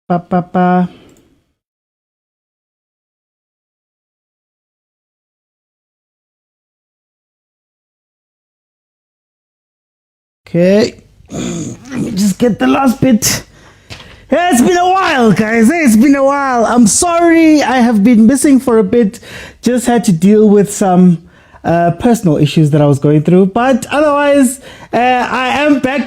Pa, pa, pa. Okay, let me just get the last bit. Yeah, it's been a while, guys. It's been a while. I'm sorry I have been missing for a bit. Just had to deal with some personal issues that I was going through. But otherwise, I am back.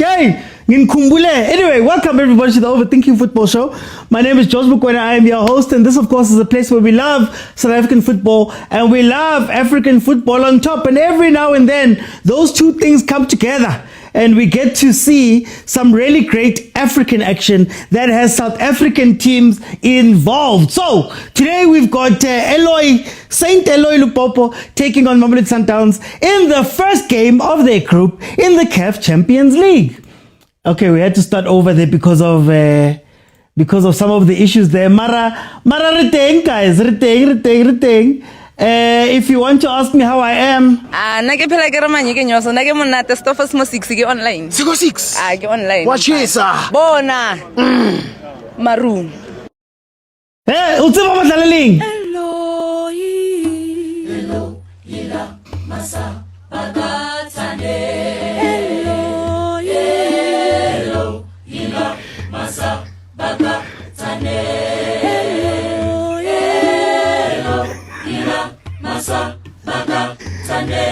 Hey! Anyway, welcome everybody to the Overthinking Football Show. My name is George Mokwena. I am your host, and this, of course, is a place where we love South African football and we love African football on top. And every now and then, those two things come together, and we get to see some really great African action that has South African teams involved. So today we've got Saint ELOI LUPOPO taking on MAMELODI SUNDOWNS in the first game of their group in the CAF Champions League. Okay, we had to start over there because of some of the issues there. Mara reteng, guys, reteng. If you want to ask me how I am, nake phela ke re manyeke nyoso nake monate stuff is mo 6 ke online. Siko 6. Ke online. Watch isa. Bona. Maroon. utseba badlaleling. Hello, ila masa bagatane. Masa bagatane. Masa bagatane.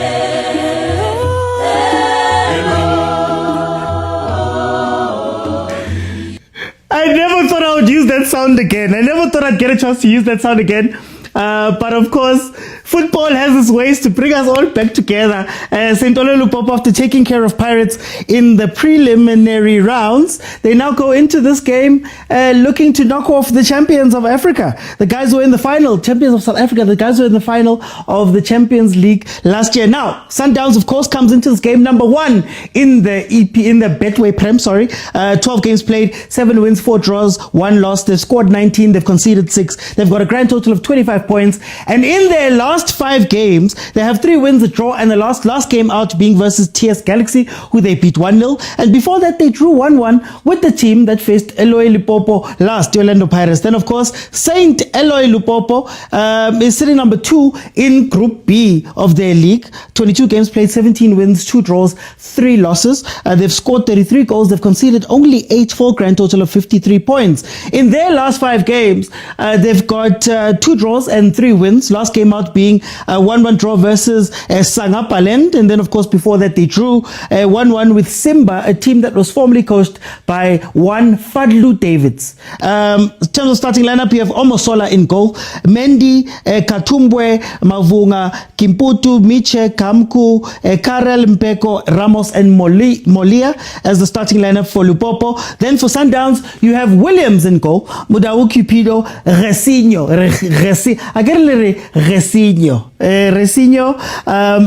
I never thought I would use that sound again. I never thought I'd get a chance to use that sound again. But of course, football has its ways to bring us all back together. St. ELOI LUPOPO, after taking care of Pirates in the preliminary rounds, they now go into this game looking to knock off the champions of Africa. The guys who were in the final, champions of South Africa, the guys who were in the final of the Champions League last year. Now, Sundowns, of course, comes into this game number one in the Betway Prem, 12 games played, 7 wins, 4 draws, 1 loss. They've scored 19, they've conceded 6. They've got a grand total of 25 points. And in their last 5 games, they have 3 wins, a draw, and the last game out being versus TS Galaxy, who they beat 1-0. And before that, they drew 1-1 with the team that faced ELOI LUPOPO last, the Orlando Pirates. Then, of course, Saint ELOI LUPOPO is sitting number 2 in Group B of their league. 22 games played, 17 wins, 2 draws, 3 losses. They've scored 33 goals. They've conceded only 8 for a grand total of 53 points. In their last 5 games, they've got 2 draws and 3 wins. Last game out being a 1-1 draw versus Sangapaland. And then, of course, before that, they drew 1-1 with Simba, a team that was formerly coached by one Fadlu Davids. In terms of starting lineup, you have Omosola in goal, Mendy, Katumbwe, Mavunga, Kimputu, Miche, Kamku, Karel Mpeko, Ramos, and Molia as the starting lineup for Lupopo. Then for Sundowns, you have Williams in goal, Mudau Cupido, Resinho,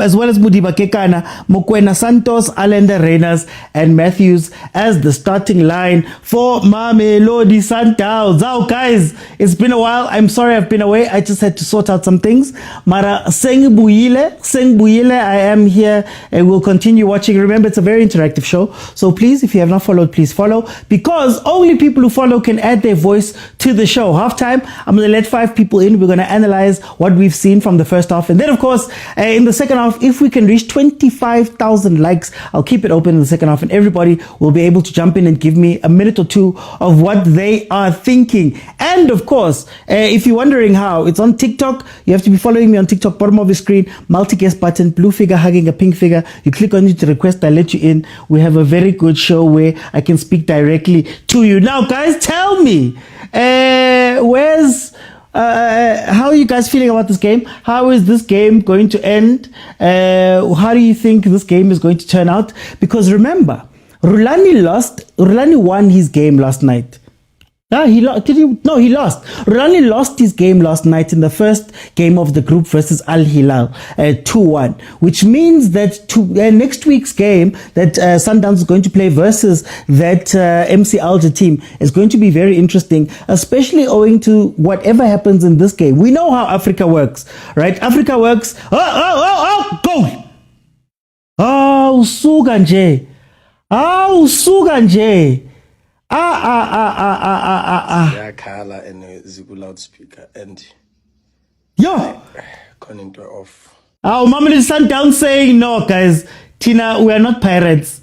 as well as Mudiba Kekana, Mokwena Santos, Allende Reyners, and Matthews as the starting line for MAMELODI SUNDOWNS. Now, guys, it's been a while. I'm sorry I've been away. I just had to sort out some things. Mara Sengbuile, I am here and we'll continue watching. Remember, it's a very interactive show. So please, if you have not followed, please follow, because only people who follow can add their voice to the show. Halftime, I'm going to let 5 people in. We're going to analyze what we've seen from the first half. And then, of course, in the second half, if we can reach 25,000 likes, I'll keep it open in the second half and everybody will be able to jump in and give me a minute or two of what they are thinking. And of course, if you're wondering how, it's on TikTok. You have to be following me on TikTok, bottom of the screen, multi-guest button, blue figure hugging a pink figure. You click on it to request, I let you in. We have a very good show where I can speak directly to you. Now, guys, tell me, how are you guys feeling about this game? How is this game going to end? How do you think this game is going to turn out? Because remember, Rulani won his game last night. He lost. He lost. Rulani lost his game last night in the first game of the group versus Al Hilal, 2-1, which means that next week's game that Sundowns is going to play versus that MC Alger team is going to be very interesting, especially owing to whatever happens in this game. We know how Africa works, right? Africa works. Goal! Suga nje. Yakhala and Zibu loudspeaker and Yo! Conning off. Oh, Mamelodi Sundowns saying, no, guys, Tina, we are not pirates.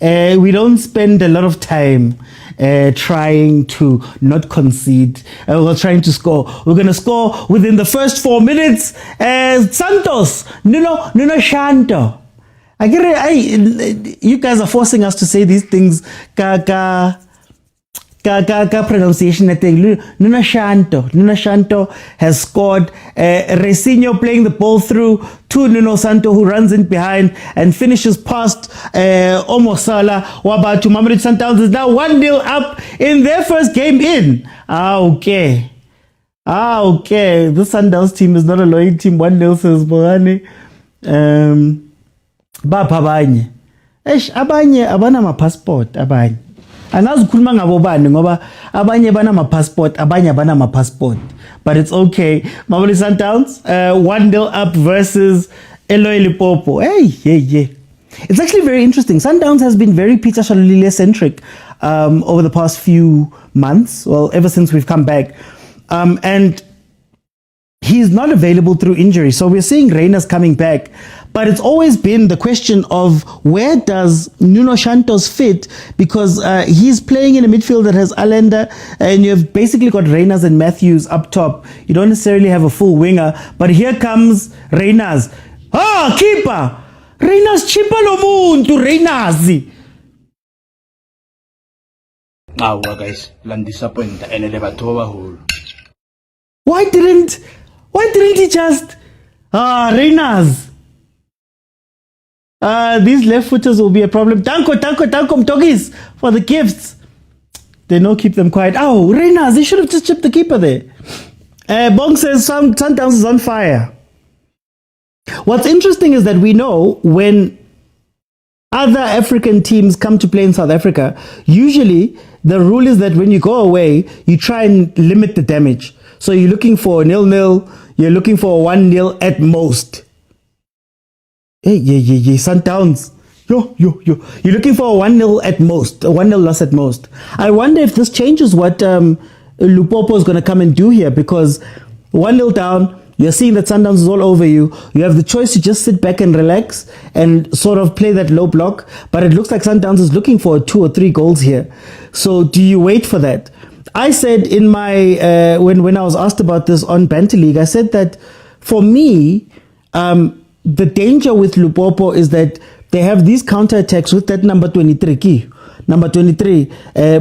We don't spend a lot of time trying to not concede. We're trying to score. We're going to score within the first 4 minutes. Santos, Nuno Shanto. You guys are forcing us to say these things. Pronunciation, I think. Nuno Shanto has scored. Recinho playing the ball through to Nuno Santo, who runs in behind and finishes past Omosala. Wabatu Mamelodi Sundowns is now 1-0 up in their first game in. Okay. This Sundowns team is not a loyal team. 1-0 says Bohane. Abanye abana ma-passport abanye. Angazikhuluma ngabo bani ngoba abanye banama passport, abanye banama passport. But it's okay. Mamelodi Sundowns 1-0 up versus ELOI LUPOPO. Hey. It's actually very interesting. Sundowns has been very Peter Shalulile centric over the past few months. Well, ever since we've come back. And he's not available through injury. So we're seeing Reyners coming back. But it's always been the question of where does Nuno Santos fit? Because he's playing in a midfield that has Allende, and you've basically got Reyners and Matthews up top. You don't necessarily have a full winger. But here comes Reyners. Keeper! Reyners chipa lo muntu, Reyners! Guys, I'm disappointed and hole. Why didn't he just Reyners? These left footers will be a problem. Tanko, Mtogis for the gifts. They don't keep them quiet. Reyners, they should have just chipped the keeper there. Bong says Sundowns is on fire. What's interesting is that we know when other African teams come to play in South Africa, usually the rule is that when you go away, you try and limit the damage. So you're looking for a 0-0, you're looking for a 1-0 at most. Hey, Sundowns. Yo. You're looking for a 1-0 at most, a 1-0 loss at most. I wonder if this changes what Lupopo is going to come and do here, because 1-0 down, you're seeing that Sundowns is all over you. You have the choice to just sit back and relax and sort of play that low block. But it looks like Sundowns is looking for 2 or 3 goals here. So do you wait for that? I said in my, when I was asked about this on Banter League, I said that for me, the danger with Lupopo is that they have these counterattacks with that number 23,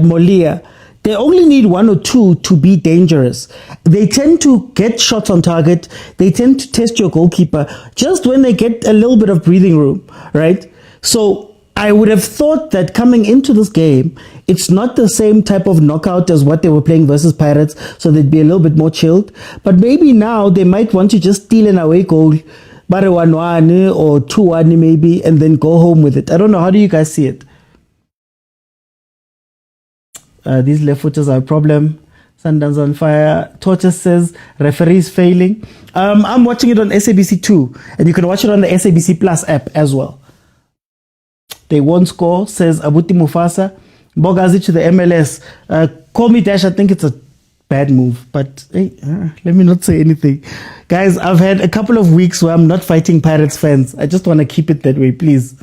Molia. They only need 1 or 2 to be dangerous. They tend to get shots on target. They tend to test your goalkeeper just when they get a little bit of breathing room, right? So I would have thought that coming into this game, it's not the same type of knockout as what they were playing versus Pirates, so they'd be a little bit more chilled. But maybe now they might want to just steal an away goal, 1-1 or 2-1 maybe, and then go home with it. I don't know. How do you guys see it? These left footers are a problem. Sundowns on fire. Torches says referees failing. I'm watching it on SABC2, and you can watch it on the SABC Plus app as well. They won't score, says Abuti Mufasa. Bogazi to the MLS. Call me Dash, I think it's a bad move, but hey, let me not say anything. Guys, I've had a couple of weeks where I'm not fighting Pirates fans. I just want to keep it that way, please.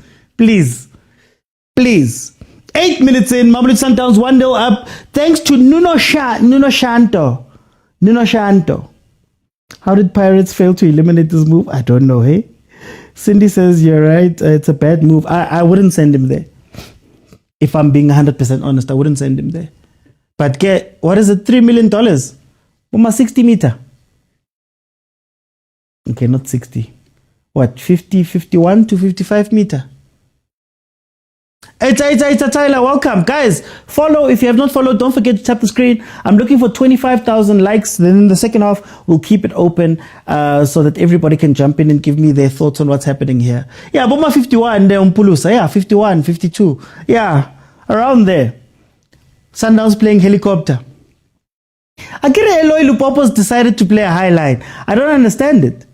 8 minutes in, Mamelodi Sundowns 1-0 up, thanks to Nuno Shanto. How did Pirates fail to eliminate this move? I don't know, hey? Cindy says, you're right, it's a bad move. I wouldn't send him there. If I'm being 100% honest, I wouldn't send him there. But what is it, $3 million? 60 meter. Okay, not 60. What, 50, 51 to 55 meter? It's Tyler, welcome. Guys, follow. If you have not followed, don't forget to tap the screen. I'm looking for 25,000 likes. Then in the second half, we'll keep it open so that everybody can jump in and give me their thoughts on what's happening here. Yeah, Boma 51, Umpulusa. Yeah, 51, 52. Yeah, around there. Sundowns playing helicopter. I get it, ELOI LUPOPO's decided to play a high line. I don't understand it.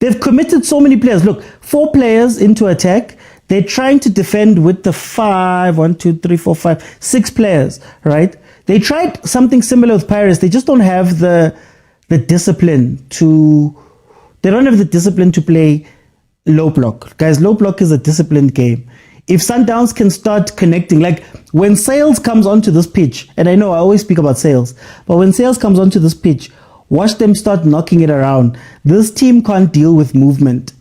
They've committed so many players. Look, 4 players into attack. they're trying to defend with the 6 players, right? They tried something similar with Pirates. They just don't have the discipline to. They don't have the discipline to play low block. Guys, low block is a disciplined game. If Sundowns can start connecting, like when Sales comes onto this pitch, and I know I always speak about Sales, but when Sales comes onto this pitch, watch them start knocking it around. This team can't deal with movement.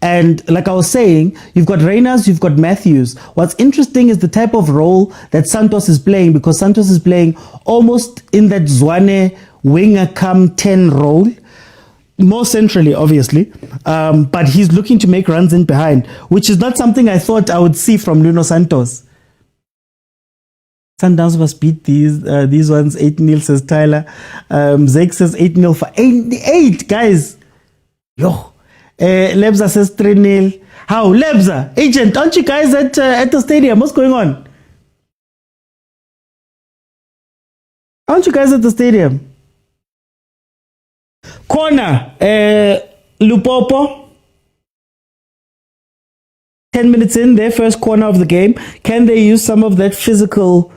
And like I was saying, you've got Reyners, you've got Matthews. What's interesting is the type of role that Santos is playing, because Santos is playing almost in that Tshwane winger come 10 role. More centrally, obviously, but he's looking to make runs in behind, which is not something I thought I would see from Nuno Santos. Sundowns must beat these ones 8-0, says Tyler. Zeke says 8-0 for 8, guys. Yo. Lebza says 3-0. How? Lebza, agent, aren't you guys at the stadium? What's going on? Aren't you guys at the stadium? Corner, Lupopo. 10 minutes in, their first corner of the game. Can they use some of those physical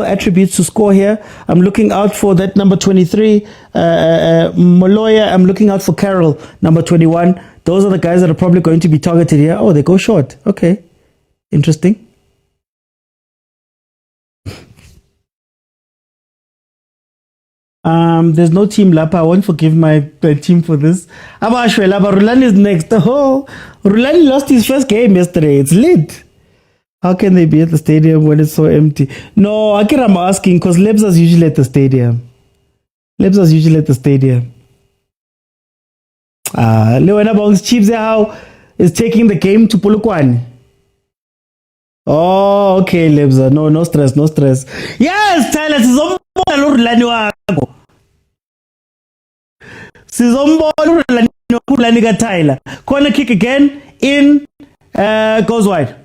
attributes to score here? I'm looking out for that number 23, Moloya. I'm looking out for Carroll, number 21. Those are the guys that are probably going to be targeted here. Oh, they go short. Okay, interesting. There's no team Lapa. I won't forgive my team for this. Abashwe Lapa, Rulani is next. Oh, Rulani lost his first game yesterday. It's lit. How can they be at the stadium when it's so empty? No, Akira, I'm asking because Lebza's usually at the stadium. Lebza's usually at the stadium. Lewena Bong's Chiefs how is taking the game to Polokwane. Oh, okay, Lebza. No stress, no stress. Yes, Tyler, Rulani wako. Sizombona Rulani ka Tyler. Corner kick again in, goes wide.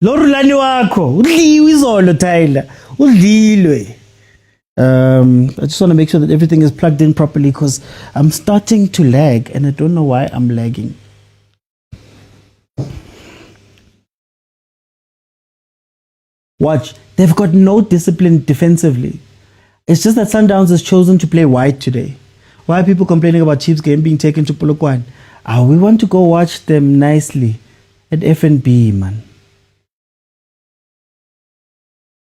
Lo Rulani wako udliwe izolo Tyler. Udlilwe. I just want to make sure that everything is plugged in properly because I'm starting to lag and I don't know why I'm lagging. Watch, they've got no discipline defensively. It's just that Sundowns has chosen to play wide today. Why are people complaining about Chiefs game being taken to Polokwane? We want to go watch them nicely at F&B, man.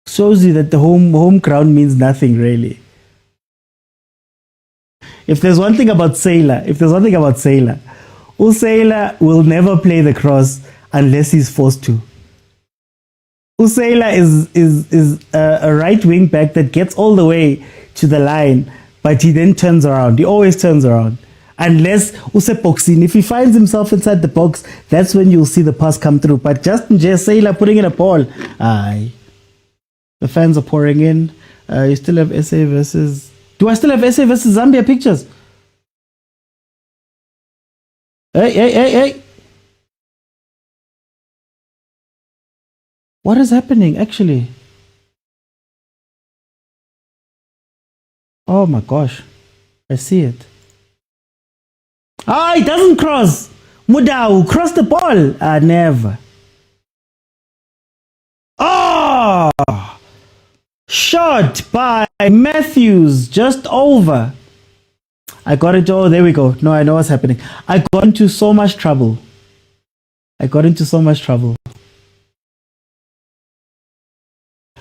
Shows you that the home ground means nothing, really. If there's one thing about Sailor, Sailor will never play the cross unless he's forced to. Usaila is a right wing back that gets all the way to the line, but he then turns around. He always turns around. Unless Useboxing, if he finds himself inside the box, that's when you'll see the pass come through. But just Saila putting in a ball. Aye. The fans are pouring in. You still have SA versus... Do I still have SA versus Zambia pictures? Hey. What is happening, actually? Oh my gosh. I see it. He doesn't cross. Mudau, cross the ball. Never. Oh! Shot by Matthews, just over. I got it. Oh, there we go. No, I know what's happening. I got into so much trouble.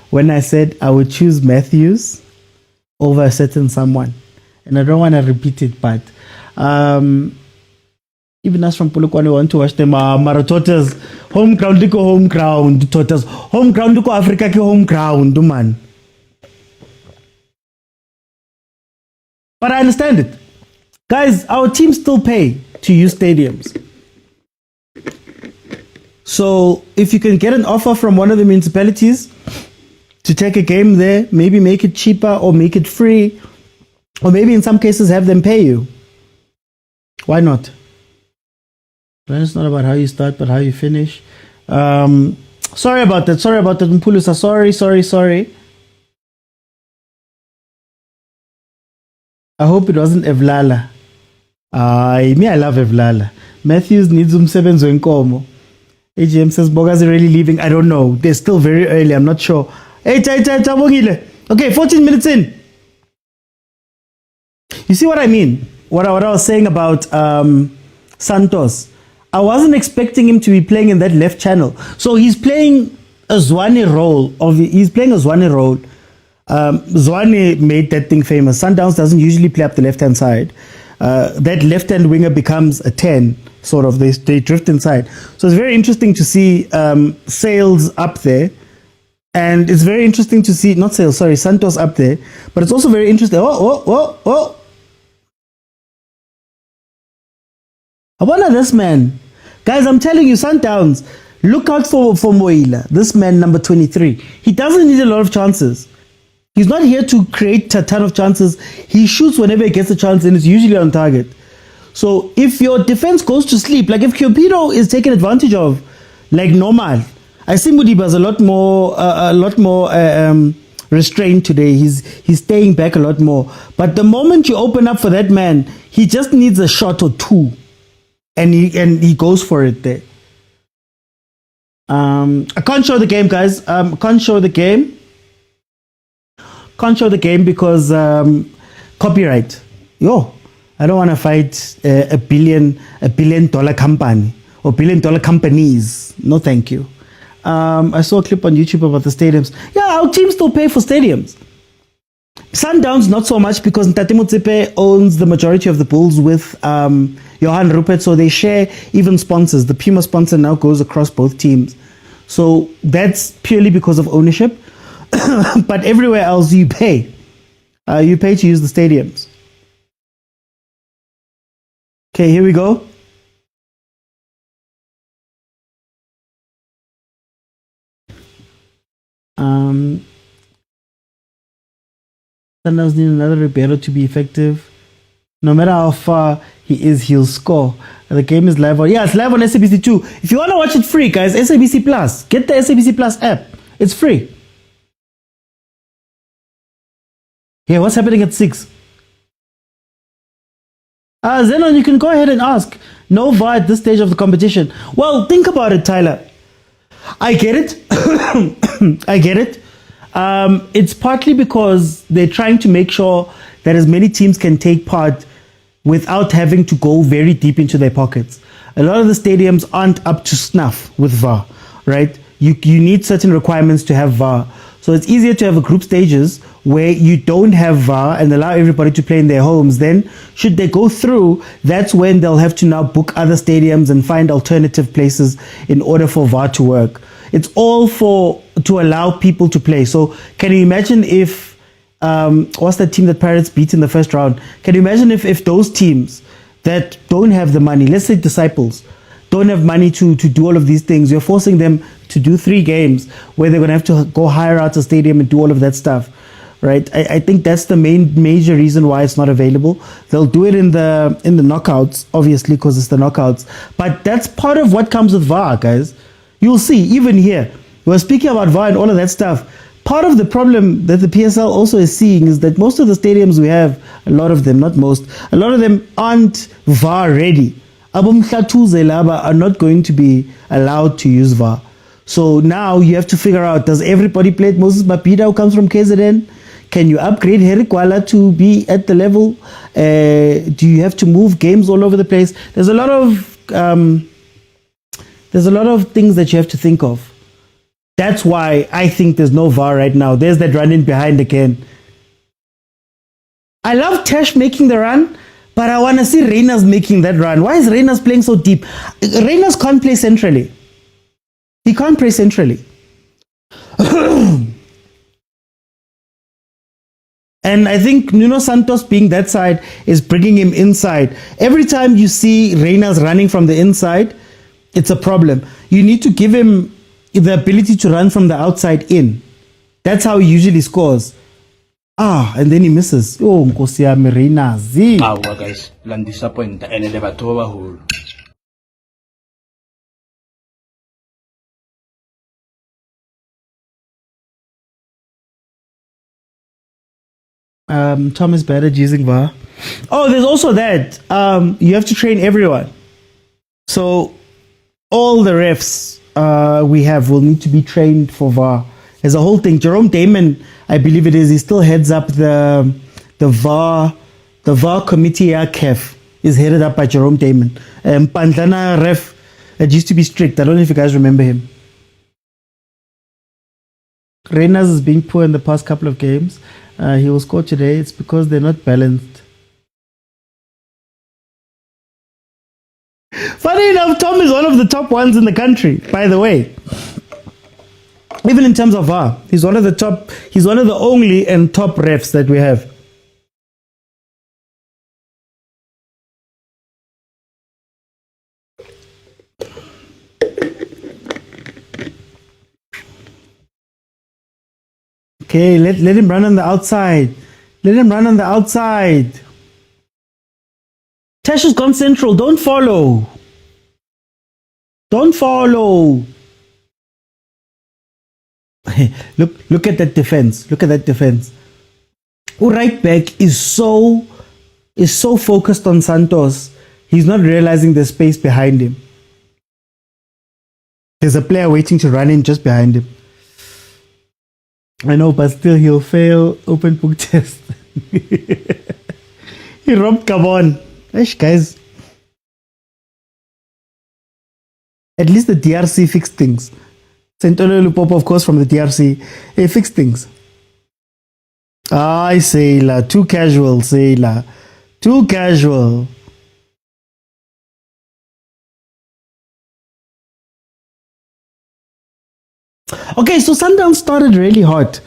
When I said I would choose Matthews over a certain someone. And I don't want to repeat it, but even us from Polokwane want to watch them. Maratotas, home ground, liko home ground, Totas, home ground, liko Africa, ki home ground, man. But I understand it. Guys, our teams still pay to use stadiums. So if you can get an offer from one of the municipalities to take a game there, maybe make it cheaper or make it free, or maybe in some cases have them pay you. Why not? But it's not about how you start, but how you finish. Sorry about that, Mpulusa. Sorry. I hope it wasn't Evlala. Me, I love Evlala. Matthews needs umsebenzi wenkomo. AGM says Boga's already leaving. I don't know. They're still very early. I'm not sure. Hey, okay, 14 minutes in. You see what I mean? What I was saying about Santos. I wasn't expecting him to be playing in that left channel. So he's playing a Zwane role. Zwane made that thing famous. Sundowns doesn't usually play up the left-hand side. That left-hand winger becomes a 10, sort of. They drift inside. So it's very interesting to see Sales up there. And it's very interesting to see, not Sales, sorry, Santos up there. But it's also very interesting. Oh. I wonder this man. Guys, I'm telling you, Sundowns, look out for Moila, this man, number 23. He doesn't need a lot of chances. He's not here to create a ton of chances. He shoots whenever he gets a chance, and it's usually on target. So if your defense goes to sleep, like if Cupido is taken advantage of, like normal, I see Mudiba's a lot more restrained today. He's staying back a lot more. But the moment you open up for that man, he just needs a shot or two. And he goes for it there. I can't show the game, guys. Can't show the game because copyright. I don't want to fight a billion dollar company or $1 billion companies. No, thank you. I saw a clip on YouTube about the stadiums. Yeah, our team still pay for stadiums. Sundowns not so much because Patrice Motsepe owns the majority of the Bulls with Johan Rupert, so they share even sponsors. The Puma sponsor now goes across both teams. So that's purely because of ownership. But everywhere else you pay. You pay to use the stadiums. Okay, here we go. Sundowns need another Ribeiro to be effective. No matter how far he is, he'll score. The game is live on. Yeah, it's live on SABC 2. If you want to watch it free, guys, SABC Plus. Get the SABC Plus app. It's free. Yeah, what's happening at 6? Zenon, you can go ahead and ask. No VAR at this stage of the competition. Well, think about it, Tyler. I get it. I get it. It's partly because they're trying to make sure that as many teams can take part without having to go very deep into their pockets. A lot of the stadiums aren't up to snuff with VAR, right? You need certain requirements to have VAR. So it's easier to have a group stages where you don't have VAR and allow everybody to play in their homes. Then, should they go through, that's when they'll have to now book other stadiums and find alternative places in order for VAR to work. It's all to allow people to play. So can you imagine if, what's that team that Pirates beat in the first round? Can you imagine if those teams that don't have the money, let's say Disciples, don't have money to do all of these things, you're forcing them to do 3 games where they're going to have to go hire out a stadium and do all of that stuff, right? I think that's the major reason why it's not available. They'll do it in the knockouts, obviously, because it's the knockouts. But that's part of what comes with VAR, guys. You'll see, even here, we're speaking about VAR and all of that stuff. Part of the problem that the PSL also is seeing is that most of the stadiums we have, a lot of them, not most, a lot of them aren't VAR ready. Abumhlatuze laba are not going to be allowed to use VAR. So now you have to figure out, does everybody play Moses Mapida who comes from KZN? Can you upgrade Harry Kwala to be at the level? Do you have to move games all over the place? There's a lot of things that you have to think of. That's why I think there's no VAR right now. There's that run in behind again. I love Tesh making the run, but I want to see Reyners making that run. Why is Reyners playing so deep? Reyners can't play centrally. He can't play centrally. And I think Nuno Santos being that side is bringing him inside. Every time you see Reyners running from the inside, it's a problem. You need to give him the ability to run from the outside in. That's how he usually scores. And then he misses. Oh, Nkosi yami Reyners. Guys, lang disappoint and le batho ba baholo. Tom is bad at using VAR. Oh, there's also that. You have to train everyone. So all the refs we have will need to be trained for VAR. There's a whole thing. Jerome Damon, I believe it is, he still heads up the VAR committee at CAF is headed up by Jerome Damon. Pantlana ref, it used to be strict. I don't know if you guys remember him. Reyners has been poor in the past couple of games. He will score today. It's because they're not balanced. Funny enough, Tom is one of the top ones in the country, by the way. Even in terms of VAR, he's one of the top, he's one of the only and top refs that we have. Okay, let him run on the outside. Let him run on the outside. Tash has gone central. Don't follow. Don't follow. Look at that defense. Look at that defense. Right back is so focused on Santos. He's not realizing the space behind him. There's a player waiting to run in just behind him. I know, but still he'll fail open book test. He robbed Gabon. Eish, guys. At least the DRC fixed things. ELOI LUPOPO, of course, from the DRC. He fixed things. I say la, too casual, say la. Too casual. Okay, so Sundowns started really hot,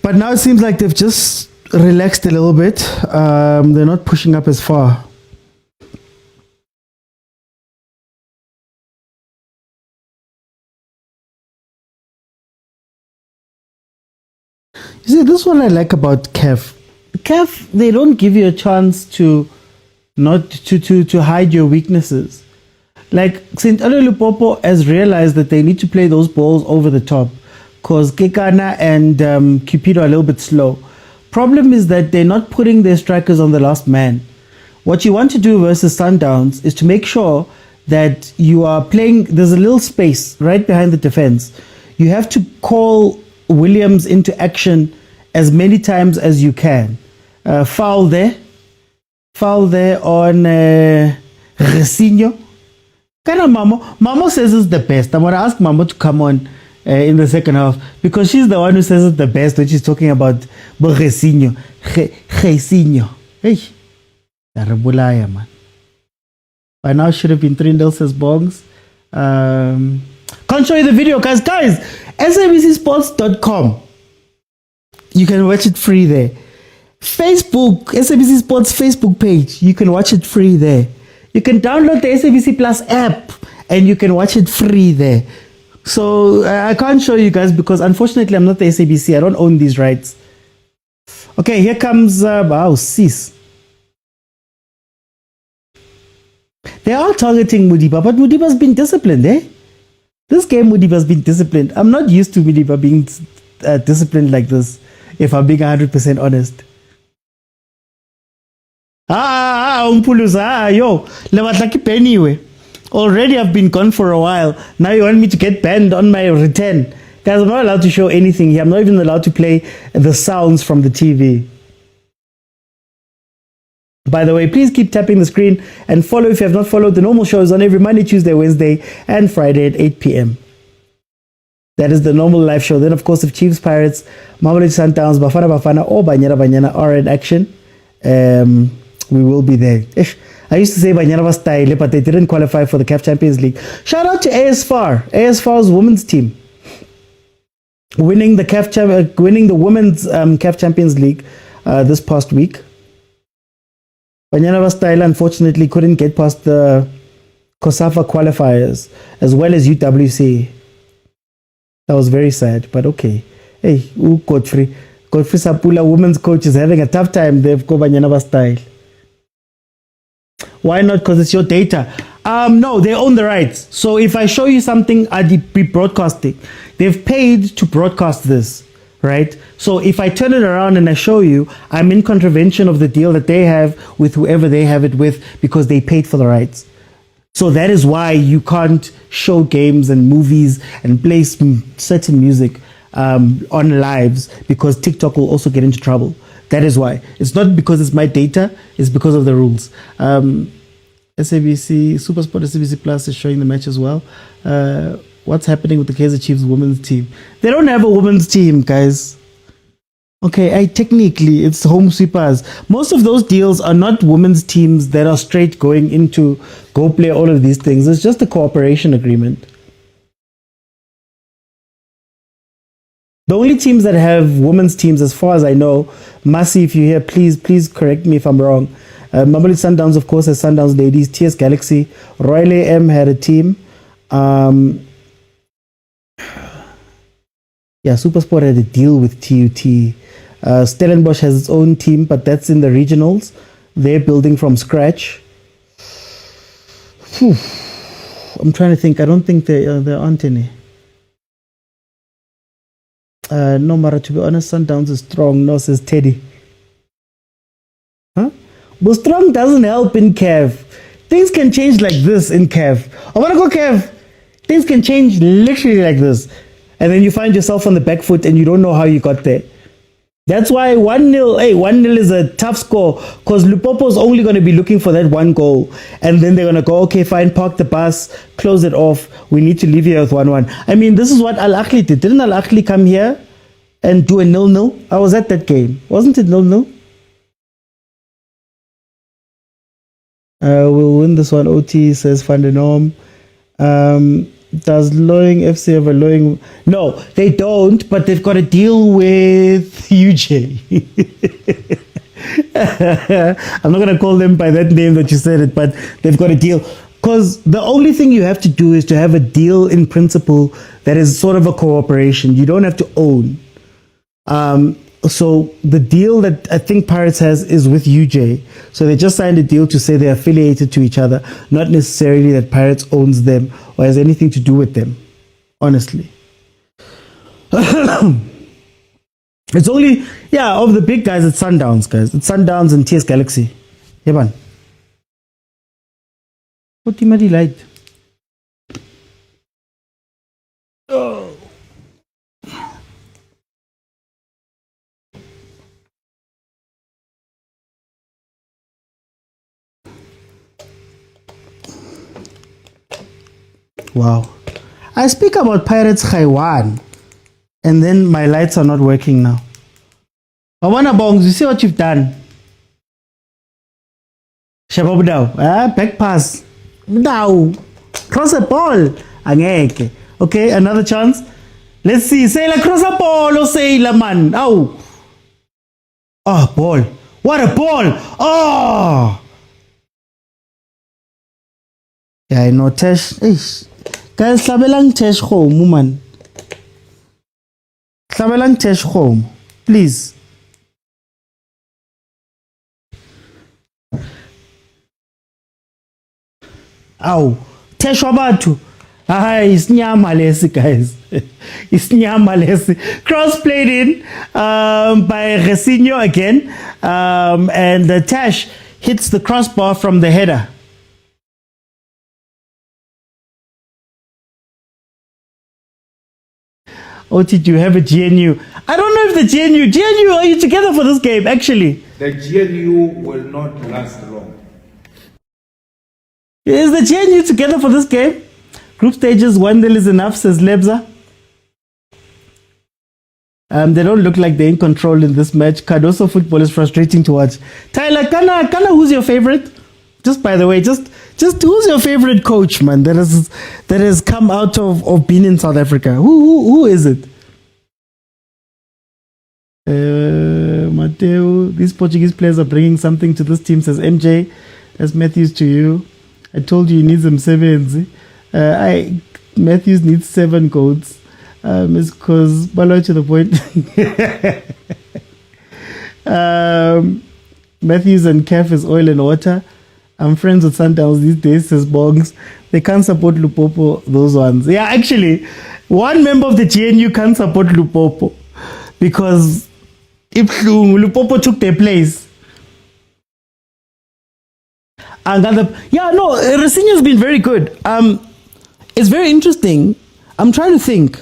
but now it seems like they've just relaxed a little bit. They're not pushing up as far. You see, this is what I like about CAF. CAF, they don't give you a chance to not to hide your weaknesses. Like, ELOI LUPOPO has realized that they need to play those balls over the top because Kekana and Cupido are a little bit slow. Problem is that they're not putting their strikers on the last man. What you want to do versus Sundowns is to make sure that you are playing, there's a little space right behind the defense. You have to call Williams into action as many times as you can. Foul there on Resinho. Kind of Mamo says it's the best. I'm going to ask Mamo to come on in the second half because she's the one who says it's the best when she's talking about Resinho. Resinho. Hey, Arabulaya, man. By now should have been 3-0 says Bongs. Can't show you the video, guys. SABCsports.com. You can watch it free there. Facebook, SABC Sports Facebook page. You can watch it free there. You can download the SABC Plus app and you can watch it free there. So I can't show you guys because unfortunately I'm not the SABC. I don't own these rights. Okay, here comes Sis. They are targeting Mudiba, but Mudiba's been disciplined, eh? This game Mudiba's been disciplined. I'm not used to Mudiba being disciplined like this, if I'm being 100% honest. Anyway. Already I've been gone for a while. Now you want me to get banned on my return. Guys, I'm not allowed to show anything here. I'm not even allowed to play the sounds from the TV. By the way, please keep tapping the screen and follow if you have not followed the normal shows on every Monday, Tuesday, Wednesday, and Friday at 8 p.m. That is the normal live show. Then, of course, if Chiefs, Pirates, MAMELODI SUNDOWNS, Bafana, or Banyana are in action, we will be there. I used to say Banyana was style, but they didn't qualify for the CAF Champions League. Shout out to ASFAR's women's team, winning the women's CAF Champions League this past week. Banyana was style unfortunately couldn't get past the COSAFA qualifiers as well as UWC. That was very sad, but okay. Hey, Godfrey Sapula, women's coach, is having a tough time. They've got Banyana style. Why not? Because it's your data. No, they own the rights. So if I show you something, I'd be broadcasting. They've paid to broadcast this. right? So if I turn it around and I show you, I'm in contravention of the deal that they have with whoever they have it with because they paid for the rights. So that is why you can't show games and movies and play certain music on lives, because TikTok will also get into trouble. That is why. It's not because it's my data, it's because of the rules. SABC, Supersport SABC Plus is showing the match as well. What's happening with the Kaizer Chiefs women's team? They don't have a women's team, guys. Okay, technically it's home sweepers. Most of those deals are not women's teams that are straight going into go play all of these things. It's just a cooperation agreement. The only teams that have women's teams, as far as I know, Masi, if you're here, please correct me if I'm wrong. Mamelodi Sundowns, of course, has Sundowns ladies. TS Galaxy, Royal AM had a team. Supersport had a deal with TUT. Stellenbosch has its own team, but that's in the regionals. They're building from scratch. I'm trying to think. I don't think there aren't any. No, Mara, to be honest, Sundowns is strong. No, says Teddy. Huh? But strong doesn't help in CAF. Things can change like this in CAF. I want to go CAF. Things can change literally like this. And then you find yourself on the back foot and you don't know how you got there. That's why 1-0, 1-0 is a tough score, because Lupopo is only going to be looking for that one goal. And then they're going to go, okay, fine, park the bus, close it off. We need to leave here with 1-1. I mean, this is what Ahly did. Didn't Ahly come here and do a 0-0? I was at that game. Wasn't it 0-0? We'll win this one. OT says Van den Norm. Does Loing FC have a Loing? No, they don't, but they've got a deal with UJ. I'm not going to call them by that name that you said it, but they've got a deal. Because the only thing you have to do is to have a deal in principle that is sort of a cooperation. You don't have to own. So the deal that I think Pirates has is with UJ. So they just signed a deal to say they're affiliated to each other, not necessarily that Pirates owns them or has anything to do with them, honestly. It's only, of the big guys, it's Sundowns, guys. It's Sundowns and TS Galaxy. Hey, man. What team are you like? Oh. Wow. I speak about Pirates Taiwan, and then my lights are not working now. Awana Bongs, you see what you've done? Shababudao, back pass. Now, cross a ball. Angeke. Okay, another chance. Let's see. Say la cross a ball or say la man. Oh. Oh, ball. What a ball. Oh. Yeah, I know Tesh. Guys, Sabelang Tesh home, woman. Sabelang Tesh home. Please. Ow. Tesh wabatu. It's nyamalesi, guys. It's nyamalesi. Cross played in by Resinho again. And the Tesh hits the crossbar from the header. Or did you have a GNU? I don't know if the GNU, are you together for this game, actually? The GNU will not last long. Is the GNU together for this game? Group stages, 1-0 is enough, says Lebza. They don't look like they're in control in this match. Cardoso football is frustrating to watch. Tyler, Kana, who's your favorite? Just by the way, just who's your favorite coach, man, that has come out of being in South Africa? Who is it? Mateo, these Portuguese players are bringing something to this team, says MJ. That's Matthews to you. I told you need some sevens. Matthews needs 7 goals. It's because Balo to the point. Matthews and CAF is oil and water. I'm friends with Sundowns these days, says Bongs. They can't support Lupopo, those ones. Yeah, actually, one member of the GNU can't support Lupopo. because if Lupopo took their place. Resinha's been very good. It's very interesting. I'm trying to think.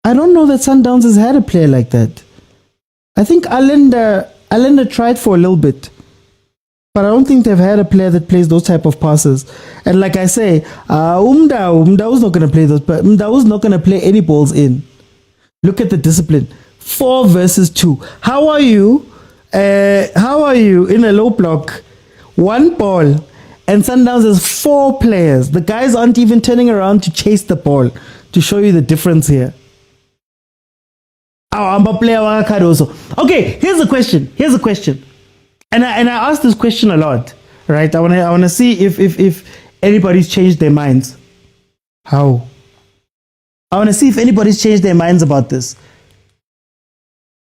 I don't know that Sundowns has had a player like that. I think Allender tried for a little bit, but I don't think they've had a player that plays those type of passes. And like I say, Umdau's not going to play those, but Umdau's not going to play any balls in. Look at the discipline. 4 versus 2. How are you in a low block? 1 ball, and Sundowns has 4 players. The guys aren't even turning around to chase the ball, to show you the difference here. I'm a player also. Okay, here's a question. And I ask this question a lot, right? I wanna see if anybody's changed their minds. How? I wanna see if anybody's changed their minds about this.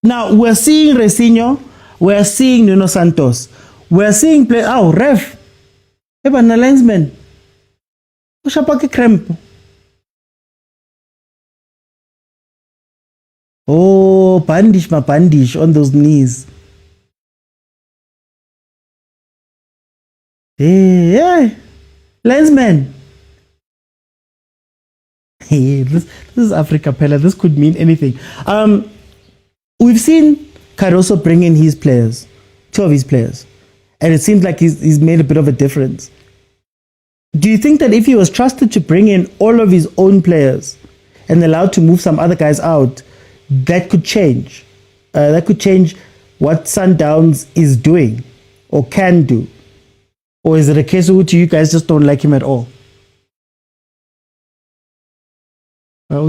Now we're seeing Resinho, we're seeing Nuno Santos, we're seeing play. Oh, ref, Evan linesman. Ushapake cramp. Oh, bandish on those knees. Hey, linesman. Hey, this is Africa, Pella. This could mean anything. We've seen Caruso bring in his players, 2 of his players, and it seems like he's made a bit of a difference. Do you think that if he was trusted to bring in all of his own players and allowed to move some other guys out, that could change? That could change what Sundowns is doing or can do? Or is it a case of which you guys just don't like him at all?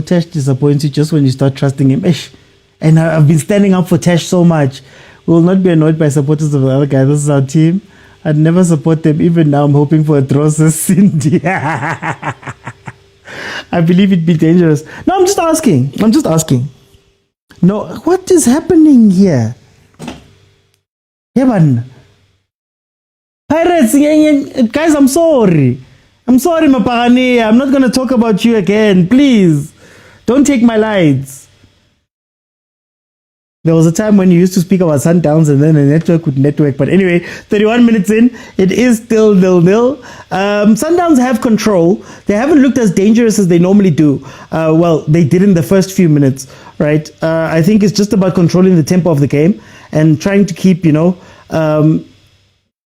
Tash disappoints you just when you start trusting him. And I've been standing up for Tash so much. We will not be annoyed by supporters of the other guy. This is our team. I'd never support them. Even now, I'm hoping for a draw, says Cindy. I believe it'd be dangerous. No, I'm just asking. No, what is happening here? Heaven. Pirates, guys, I'm sorry. Mapagani. I'm not going to talk about you again. Please, don't take my lights. There was a time when you used to speak about Sundowns and then the network would network. But anyway, 31 minutes in, it is still 0-0. Sundowns have control. They haven't looked as dangerous as they normally do. Well, they did in the first few minutes, right? I think it's just about controlling the tempo of the game and trying to keep,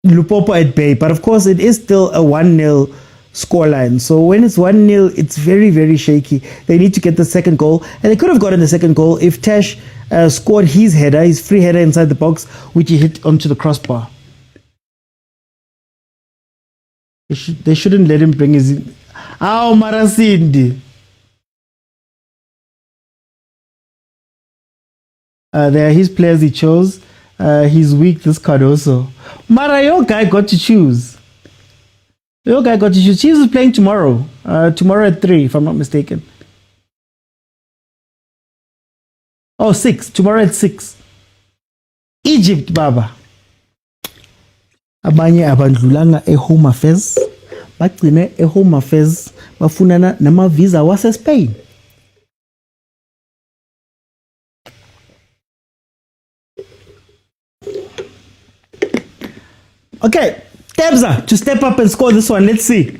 Lupopo at bay. But of course, it is still a 1-0 scoreline. So when it's 1-0, it's very, very shaky. They need to get the second goal. And they could have gotten the second goal if Tash scored his header, his free header inside the box, which he hit onto the crossbar. They shouldn't let him bring his... Ow, Marasindi. They are his players he chose. He's weak, this card also. Mara, your guy got to choose. Chiefs is playing tomorrow. Tomorrow at 3, if I'm not mistaken. Oh, 6. Tomorrow at 6. Egypt, Baba. Abanye abandlulanga e-home affairs. Bagcine e-home affairs. Bafunana nama visa wase Spain. Okay. Tabza to step up and score this one. Let's see.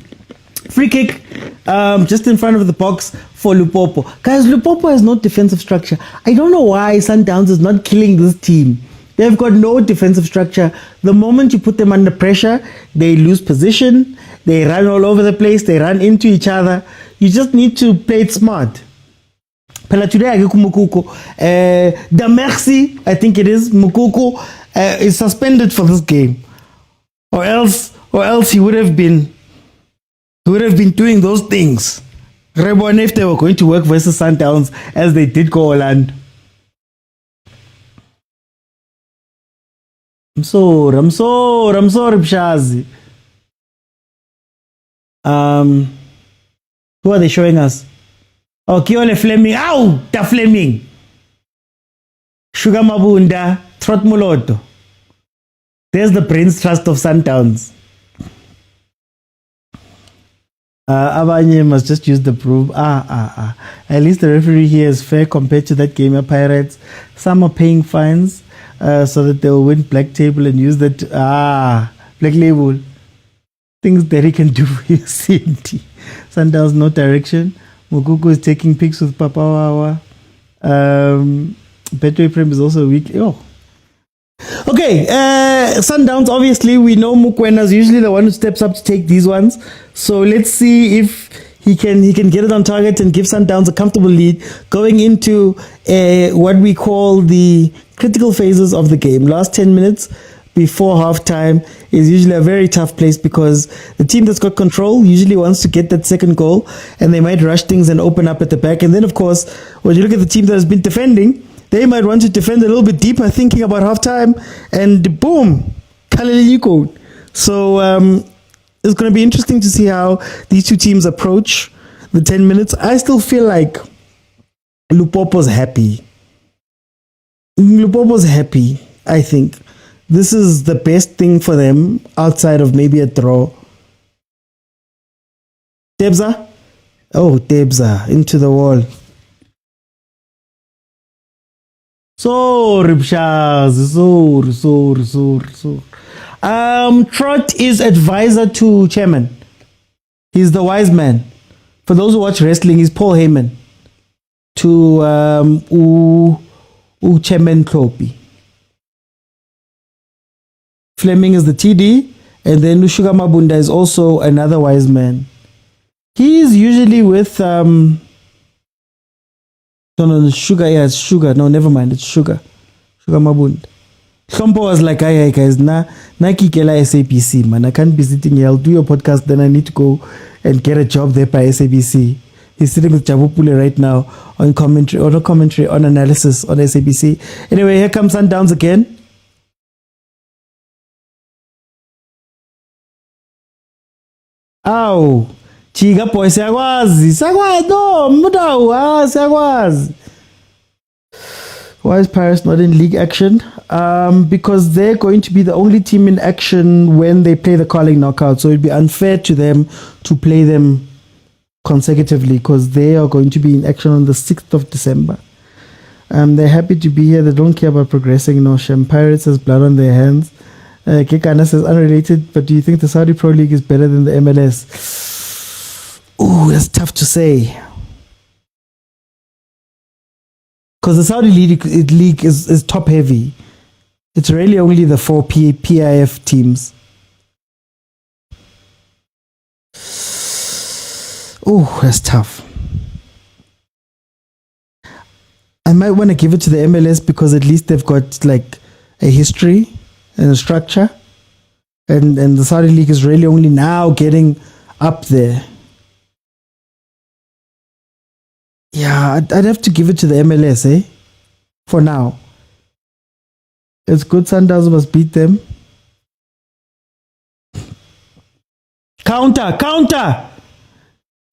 Free kick just in front of the box for Lupopo. Guys, Lupopo has no defensive structure. I don't know why Sundowns is not killing this team. They've got no defensive structure. The moment you put them under pressure, they lose position. They run all over the place. They run into each other. You just need to play it smart. Pela today, Mukuku. The Merci, I think it is, Mukuku, is suspended for this game. Or else he would have been doing those things. Reborn if they were going to work versus Sundowns as they did go Holland. I'm sorry, Pshazi. Who are they showing us? Oh, Kiole Fleming. Ow! Da Fleming. Sugar Mabunda. Trot Muloto. There's the brains trust of Sundowns. Abanye must just use the broom. At least the referee here is fair compared to that game of Pirates. Some are paying fines so that they'll win black table and use that black label. Things that he can do for you, CMT. Sundowns, no direction. Mukuku is taking pics with Papawawa. Betway Prem is also weak. Oh. Okay, Sundowns, obviously, we know Mokwena is usually the one who steps up to take these ones. So let's see if he can get it on target and give Sundowns a comfortable lead going into what we call the critical phases of the game. Last 10 minutes before halftime is usually a very tough place because the team that's got control usually wants to get that second goal and they might rush things and open up at the back. And then, of course, when you look at the team that has been defending, they might want to defend a little bit deeper, thinking about halftime, and boom, Kaliliko. So it's going to be interesting to see how these two teams approach the 10 minutes. I still feel like Lupopo's happy. Lupopo's happy, I think. This is the best thing for them outside of maybe a draw. Tebza? Oh, Tebza, into the wall. So, Ripshaz, so. Trot is advisor to chairman. He's the wise man. For those who watch wrestling, he's Paul Heyman. To chairman Klopi. Fleming is the TD, and then Lushuga Mabunda is also another wise man. He is usually with Sugar, yeah, it's Sugar. No, never mind, it's Sugar. Sugar Mabunda. Shompo was like, hey guys, Naki Kela SABC, man. I can't be sitting here. I'll do your podcast, then I need to go and get a job there by SABC. He's sitting with Chabupule right now on commentary, on analysis on SABC. Anyway, here comes Sundowns again. Ow. Chiga boy, siyakwazi, no, Motaung, siyakwazi. Why is Paris not in league action? Because they're going to be the only team in action when they play the Carling knockout. So it'd be unfair to them to play them consecutively because they are going to be in action on the 6th of December. They're happy to be here. They don't care about progressing. No, Shem Pirates has blood on their hands. Kekana says unrelated, but do you think the Saudi Pro League is better than the MLS? Ooh, that's tough to say. Because the Saudi league is top heavy. It's really only the 4 PIF teams. Oh, that's tough. I might want to give it to the MLS because at least they've got like a history and a structure. And the Saudi league is really only now getting up there. Yeah, I'd have to give it to the MLS, eh? For now. It's good Sundowns must beat them. Counter!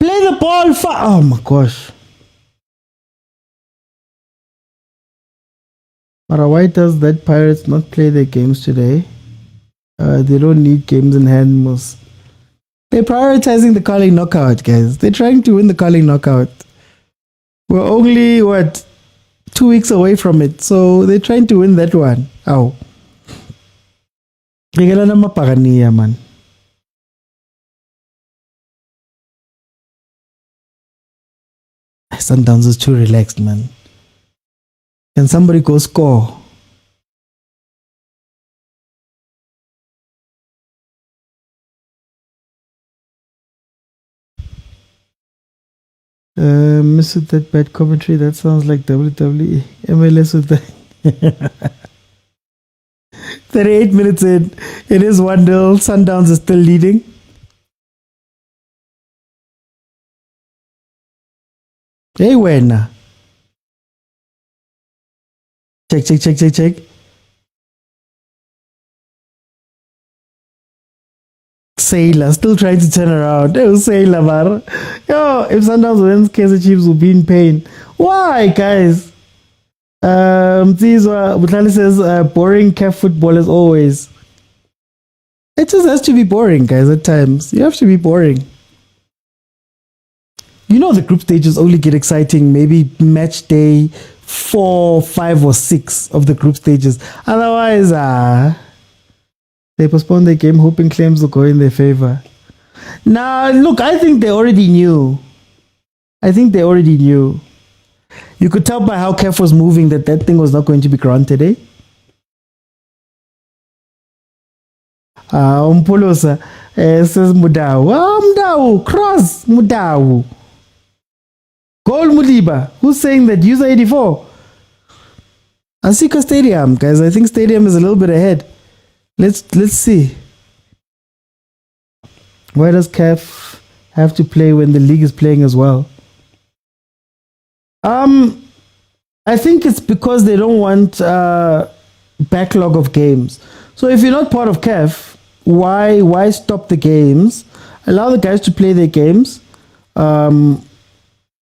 Play the ball oh my gosh. Mara, why does that Pirates not play their games today? They don't need games in hand most. They're prioritizing the Carling knockout, guys. They're trying to win the Carling knockout. We're only, 2 weeks away from it. So they're trying to win that one. Ow. Man. Sundowns is too relaxed, man. Can somebody go score? Miss with that bad commentary. That sounds like WWE. MLS with the 38 minutes in. It is 1-0. Sundowns is still leading. Hey, when? Check. Sailor still trying to turn around. Oh, Sailor, man. Yo, if Sundowns wins, Kaizer Chiefs will be in pain. Why, guys? Butlali says boring CAF football as always. It just has to be boring, guys. At times, you have to be boring. You know, the group stages only get exciting maybe match day 4, 5, or 6 of the group stages. Otherwise, they postpone the game hoping claims will go in their favor. Now, look, I think they already knew. You could tell by how CAF was moving that thing was not going to be granted, eh? Umpolosa says Mudau. Mudau, cross Mudau. Goal Mudiba. Who's saying that? User 84. Asika Stadium, guys. I think Stadium is a little bit ahead. Let's see. Why does CAF have to play when the league is playing as well? I think it's because they don't want backlog of games. So if you're not part of CAF, why stop the games? Allow the guys to play their games.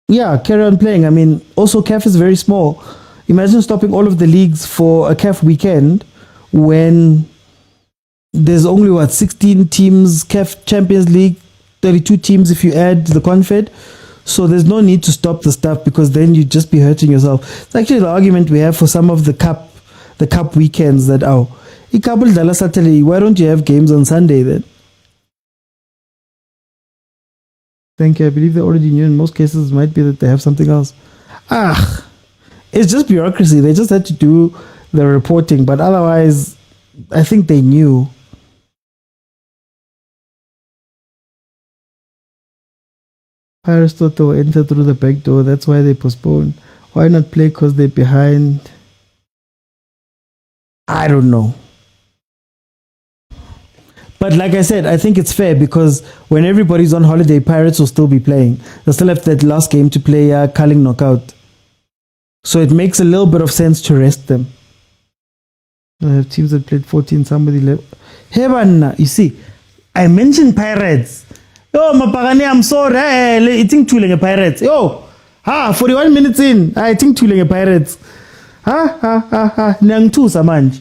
Yeah, carry on playing. I mean, also CAF is very small. Imagine stopping all of the leagues for a CAF weekend when there's only 16 teams, CAF Champions League, 32 teams if you add the Confed. So there's no need to stop the stuff because then you'd just be hurting yourself. It's actually the argument we have for some of the cup weekends that, why don't you have games on Sunday then? Thank you. I believe they already knew. In most cases, it might be that they have something else. It's just bureaucracy. They just had to do the reporting. But otherwise, I think they knew. Aristotle enter through the back door. That's why they postponed. Why not play because they're behind? I don't know. But like I said, I think it's fair because when everybody's on holiday, Pirates will still be playing. They'll still have that last game to play Culling knockout. So it makes a little bit of sense to rest them. I have teams that played 14, somebody left. Hey, man, you see, I mentioned Pirates. Yo, Mapagani, I'm sorry. I think Tulinga Pirates. Yo, 41 minutes in. I think Tulinga Pirates. Nang Tusa manj.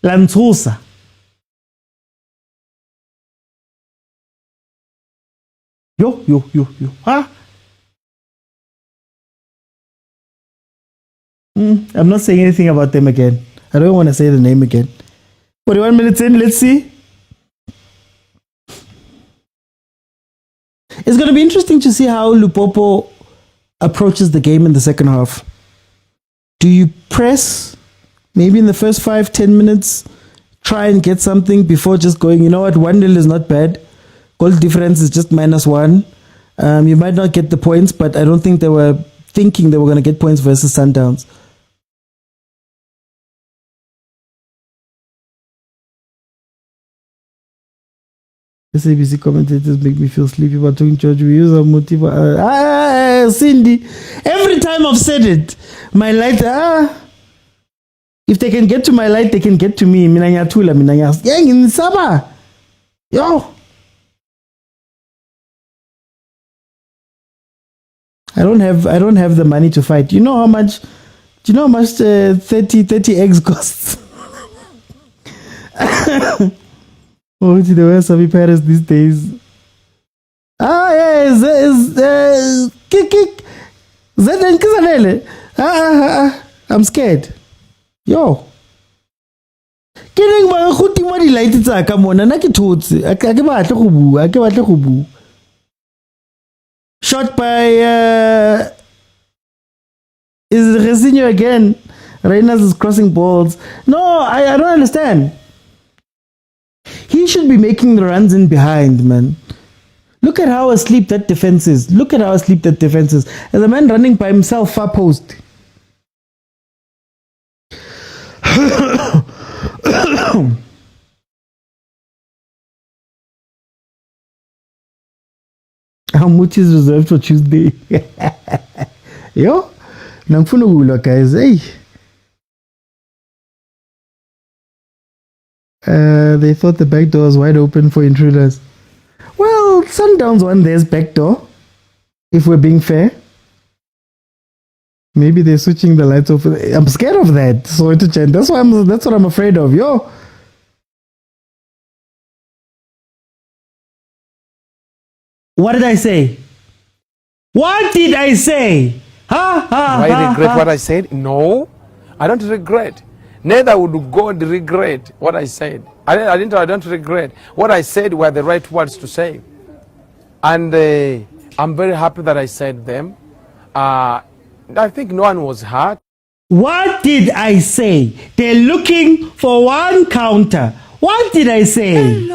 Lantusa. Yo. I'm not saying anything about them again. I don't want to say the name again. 41 minutes in, let's see. It's going to be interesting to see how Lupopo approaches the game in the second half. Do you press maybe in the first 5-10 minutes, try and get something before just going, you know what, 1-0 is not bad. Goal difference is just -1. You might not get the points, but I don't think they were thinking they were going to get points versus Sundowns. SABC commentators make me feel sleepy about talking church. We use our motive. Cindy, every time I've said it, my light, if they can get to my light, they can get to me. Yo. I don't have the money to fight. Do you know how much 30 eggs costs? Oh, the way some parents these days. Kick. I'm scared. Yo. Kidding ba go tima di light tsa ka mona na ke thotse. A ke batla go bua. Shot by is Resinho again. Reynolds is crossing balls. No, I don't understand. He should be making the runs in behind, man. Look at how asleep that defense is. As a man running by himself, far post. How much is reserved for Tuesday? Yo, nangfuna ulwa guys. Hey. They thought the back door was wide open for intruders. Well, Sundowns won theirs back door. If we're being fair. Maybe they're switching the lights off. I'm scared of that. So that's what I'm afraid of. Yo. What did I say? What did I say? Ha ha. Do I regret what I said? No, I don't regret. Neither would God regret what I said. I don't regret. What I said were the right words to say. And I'm very happy that I said them. I think no one was hurt. What did I say? They're looking for one counter. What did I say?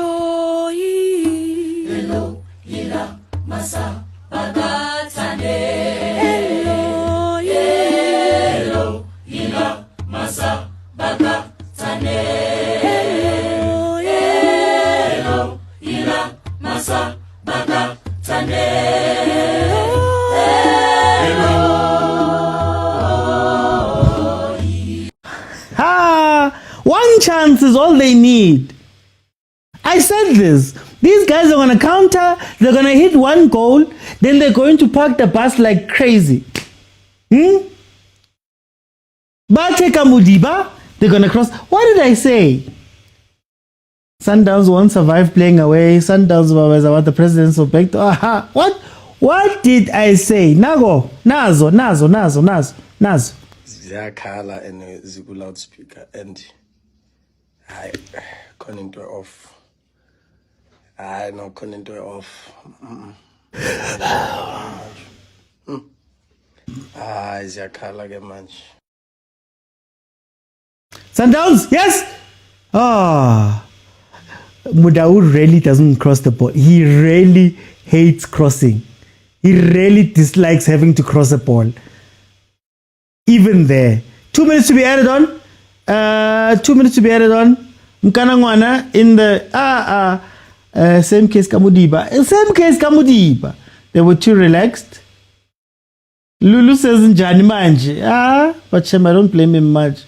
One chance is all they need. I said this. These guys are going to counter. They're going to hit one goal. Then they're going to park the bus like crazy. Bateka Mudiba. They're going to cross. What did I say? Sundowns won't survive playing away. Sundowns was about the president's objective. Aha. What did I say? Nazo. Ziyakhala and ziku loudspeaker and I khona into off. I no khona into off. Ziyakhala ke manje. Sundowns, yes. Mudaud really doesn't cross the ball. He really hates crossing. He really dislikes having to cross a ball. Even there. 2 minutes to be added on. 2 minutes to be added on. Mkanangwana in the same case Kamudiba. Same case Kamudiba. They were too relaxed. Lulu says Njani manje. But Shem, I don't blame him much.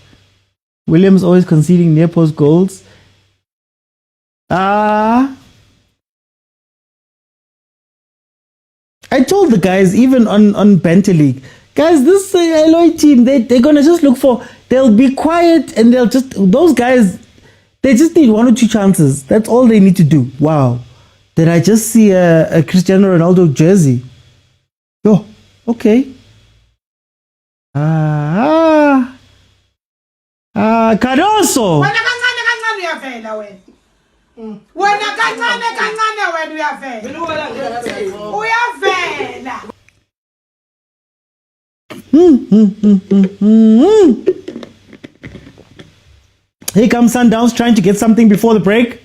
Williams always conceding near post goals. I told the guys even on Banter League, guys, this ELOI team, they're gonna just look for. They'll be quiet and they'll just. Those guys, they just need 1 or 2 chances. That's all they need to do. Wow, did I just see a Cristiano Ronaldo jersey? Oh, okay. Cardoso. Here comes Sundowns trying to get something before the break.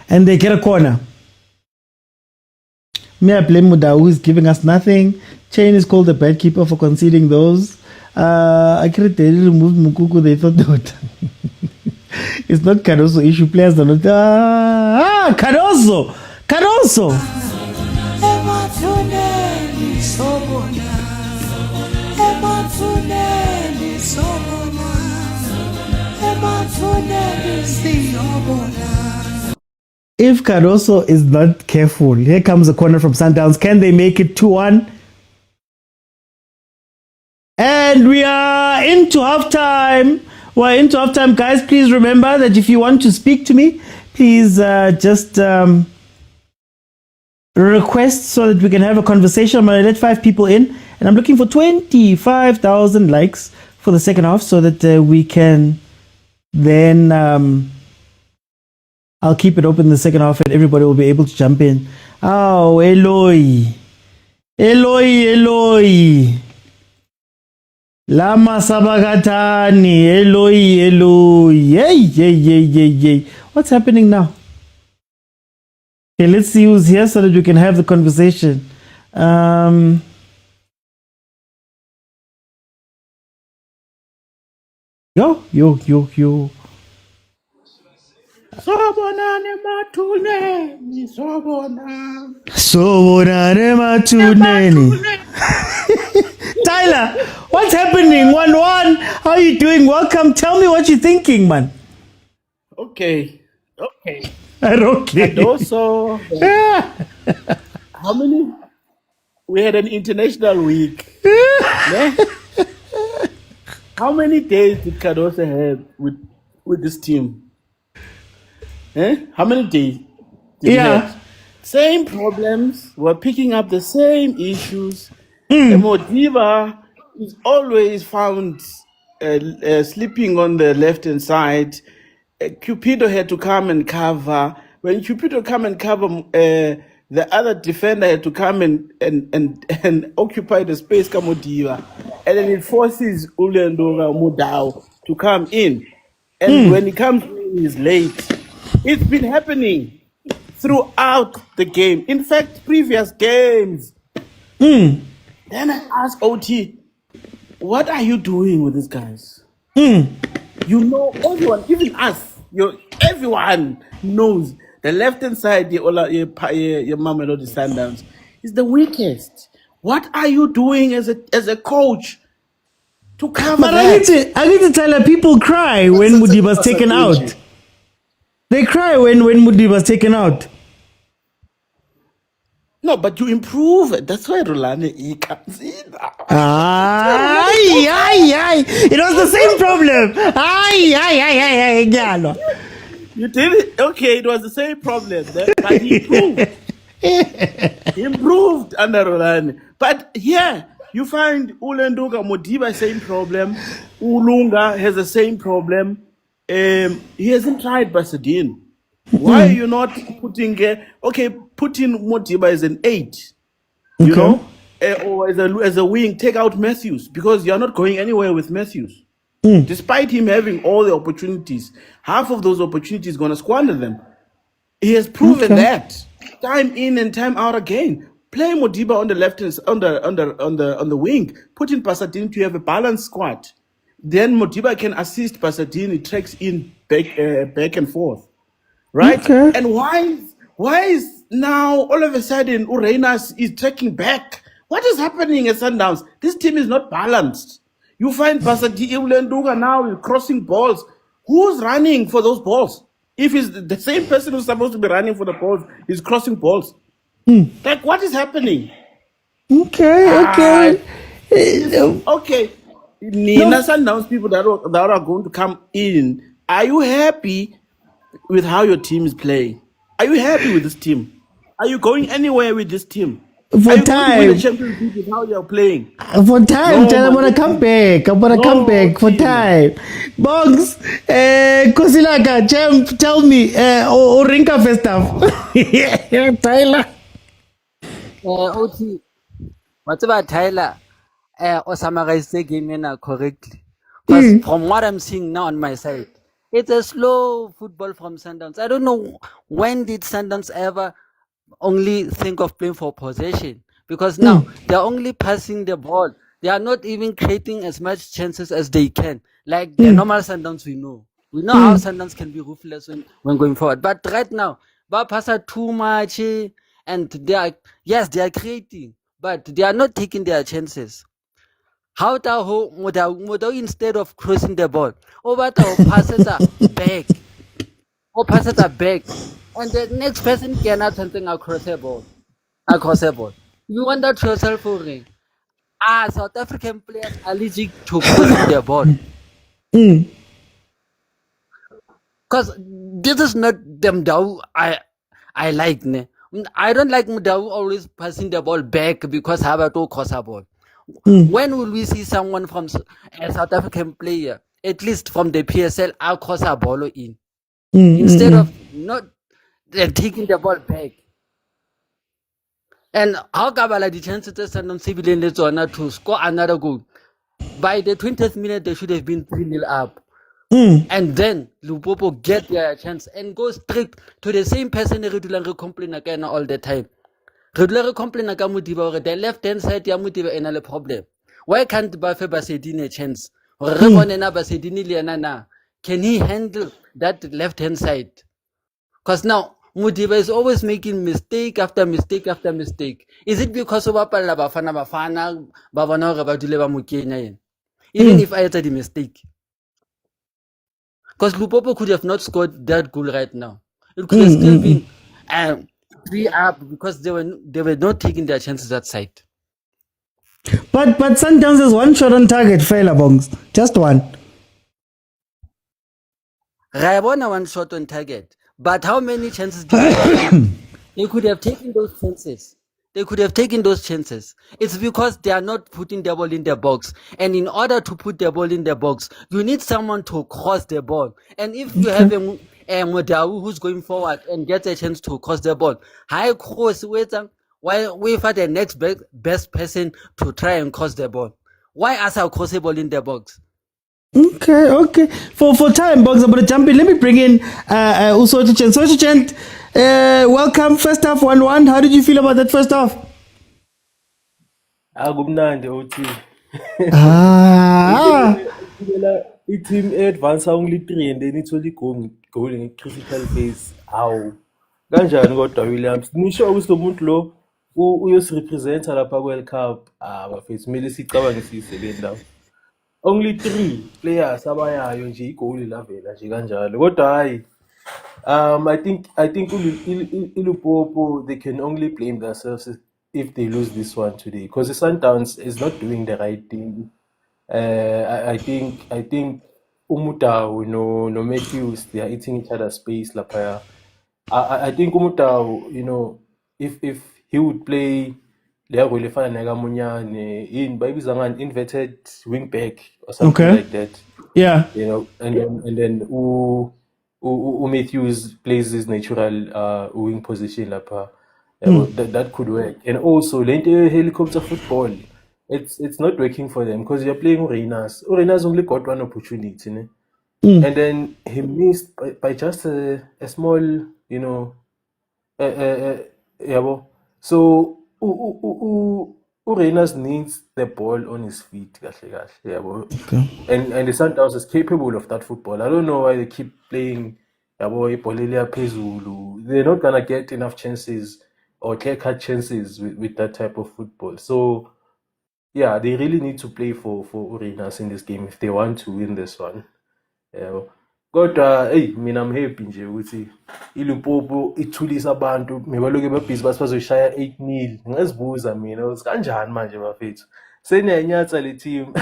And they get a corner. May I blame Muda, who is giving us nothing. Chain is called the bad keeper for conceding those. I created they removed Mukuku, they thought they would. It's not Cardoso issue. Players are not. Cardoso! If Cardoso is not careful, here comes a corner from Sundowns. Can they make it 2-1? And we are into halftime. We're into halftime, guys. Please remember that if you want to speak to me, please just request so that we can have a conversation. I'm going to let 5 people in, and I'm looking for 25,000 likes for the second half so that we can then I'll keep it open in the second half and everybody will be able to jump in. Oh, ELOI. Lama Sabagatani, ELOI. Hey. What's happening now? Okay, let's see who's here so that we can have the conversation. Yo. Sobonane matuneni. Tyler, what's happening? 1-1. How are you doing? Welcome. Tell me what you're thinking, man. Okay. And also, how many? We had an international week. Yeah? How many days did Cardoso have with this team? How many days Yeah. Same problems. We're picking up the same issues. Modiba is always found sleeping on the left hand side. Cupido had to come and cover. When Cupido come and cover, the other defender had to come and occupy the space Kamodiva. And then it forces Ulendora Mudau to come in. And when he comes in, he's late. It's been happening throughout the game. In fact, previous games. Then I asked OT, what are you doing with these guys? You know, everyone, even us, everyone knows the left-hand side, your Mamelodi Sundowns, is the weakest. What are you doing as a coach to cover But that? I need to tell her people cry when Modiba's taken out. They cry when Modiba's taken out. No, but you improve it. That's why Rulani comes in. Aye. It was the same problem. Aye. You did it? Okay, it was the same problem. But he improved. He improved under Rulani. But here, you find Ulenduka Modiba, same problem. Ulunga has the same problem. He hasn't tried Basadine. Why are you not putting putting Modiba as an 8, you know, or as a wing? Take out Matthews, because you're not going anywhere with Matthews. Despite him having all the opportunities, half of those opportunities going to squander them. He has proven that time in and time out again. Play Modiba on the left hand, on the wing. Put in Pasadine to have a balanced squad. Then Modiba can assist Pasadine. He tracks in back and forth. Right? Okay. And why is now all of a sudden Urenas is tracking back? What is happening at Sundowns? This team is not balanced. You find Basadi Ulenduga now crossing balls. Who's running for those balls? If it's the same person who's supposed to be running for the balls is crossing balls. Like, what is happening? Okay. Okay. Nina Sundowns people that are going to come in, are you happy with how your team is playing? Are you happy with this team? Are you going anywhere with this team? For are you time. going to win the Champions League with how you're playing? For time, No, I'm gonna come back. For time. Bogs, Kosilaka, champ, tell me, Orinka Festav. Tyler. OT, what's about Tyler? Or summarize the game correctly. Because from what I'm seeing now on my side, it's a slow football from Sundowns. I don't know when did Sundowns ever only think of playing for possession, because now they're only passing the ball. They are not even creating as much chances as they can. Like the normal Sundowns we know. We know how Sundowns can be ruthless when going forward. But right now, they pass too much, and they are creating, but they are not taking their chances. How Motaung instead of crossing the ball, passes are back. Or passes are back. And the next person cannot something across a ball. You wonder to yourself, South African players are allergic to crossing the ball. Because this is not the Mdau I like. I don't like Mdau always passing the ball back because Habato cross a ball. When will we see someone from a South African player, at least from the PSL, cross a ball in? Instead of not taking the ball back. And how Kabbalah the chances of civilian to score another goal? By the 20th minute, they should have been 3-0 up. And then Lupopo get their chance and go straight to the same person they complain again all the time. Regular complain again the left hand side ya Modiba ena problem. Why can't Bafe Basedine a chance? Can he handle that left hand side? Because now Modiba is always making mistake after mistake after mistake. Is it because of bafana even if I had the mistake? Because Lupopo could have not scored that goal right now. It could have still been 3 up because they were not taking their chances that side. But Sundowns is one shot on target, failure bongs. Just one. Rabona one shot on target. But how many chances did they take? They could have taken those chances. It's because they are not putting the ball in the box. And in order to put the ball in the box, you need someone to cross the ball. And if you have a Modawu who's going forward and gets a chance to cross the ball, high cross, while we find the next best person to try and cross the ball. Why ask our cross the ball in the box? Okay. For time, Box, I'm gonna jump in. Let me bring in Usoto Chen. Usoto Chen, welcome. First half 1-1. How did you feel about that first half? Kumnandi uthi Ah, i-team advance only 3 and then ithola goal nge-critical phase. Hawu kanjani kodwa Williams, nisho ukuthi lo muntu lo uyosirepresenta lapha ku-World Cup? Bafethu kumele sicabangisise le ndawo. Only 3 players abayayo nje igoli lavela nje kanjalo kodwa hayi. I think iLupopo, they can only blame themselves if they lose this one today, because the Sundowns is not doing the right thing. I think Umutau no Matthews, they are eating each other's space lapaya. I think Umutau, if he would play Leagolefana Nagamunyane in Babizangan inverted wing back or something like that. Yeah. And then Matthews plays his natural wing position lapha. That could work. And also lente helicopter football, it's not working for them because you're playing Urenas. Urenas only got one opportunity, and then he missed by just a small, so Urenas needs the ball on his feet, and the Sundowns is capable of that football. I don't know why they keep playing Pezulu. They're not gonna get enough chances or clear-cut chances with that type of football. So yeah, they really need to play for Urenas in this game if they want to win this one. Kodwa mina I'm happy nje ukuthi iLupopo ithulisa abantu mebaloke babhizi bazoshaya 8-0. Ngizibuza mina ukuthi kanjani manje bafethu seniyanyatha le team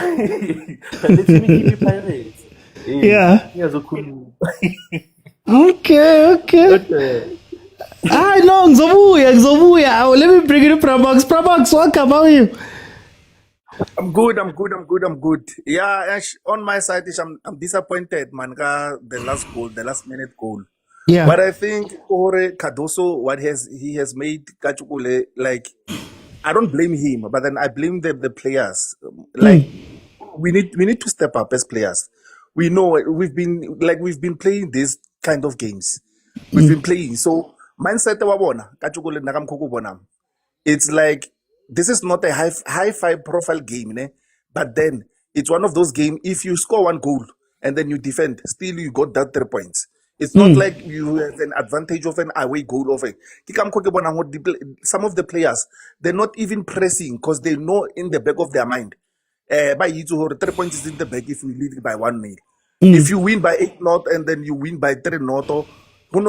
le team ikhiphe Pirates. Yeah. Ngiyazokhuluma. Okay. No, Nzobuya. Let me bring you to Prabox. Prabox, welcome. How are you? I'm good. Yeah, Ash, on my side, I'm disappointed, man. The last minute goal. Yeah. But I think Ore Cardoso, what he has made Kachukule, like, I don't blame him, but then I blame the players. Like, we need to step up as players. We know we've been playing these kind of games. We've been playing. So mindset wabona Kachukule nakamkhulu bona. It's like, this is not a high profile game, but then it's one of those games. If you score one goal and then you defend, still you got that 3 points. It's not like you have an advantage of an away goal of it. Some of the players, they're not even pressing because they know in the back of their mind, by 3 points is in the back if we lead by 1-0. If you win by 8-0 and then you win by 3-0, it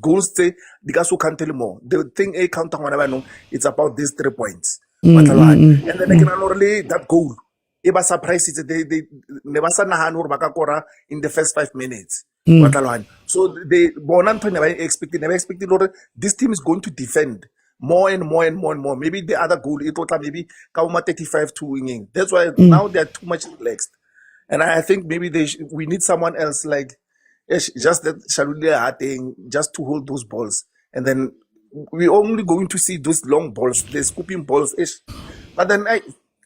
goes to the more. The thing a counter it's about these 3 points. And then they can only that goal. It was surprised they never in the first 5 minutes. So they never expected this team is going to defend more and more. Maybe the other goal it was maybe 35 to winning. That's why now they are too much relaxed. And I think maybe we need someone else like just that Shalulia thing, just to hold those balls. And then we're only going to see those long balls, the scooping balls. But then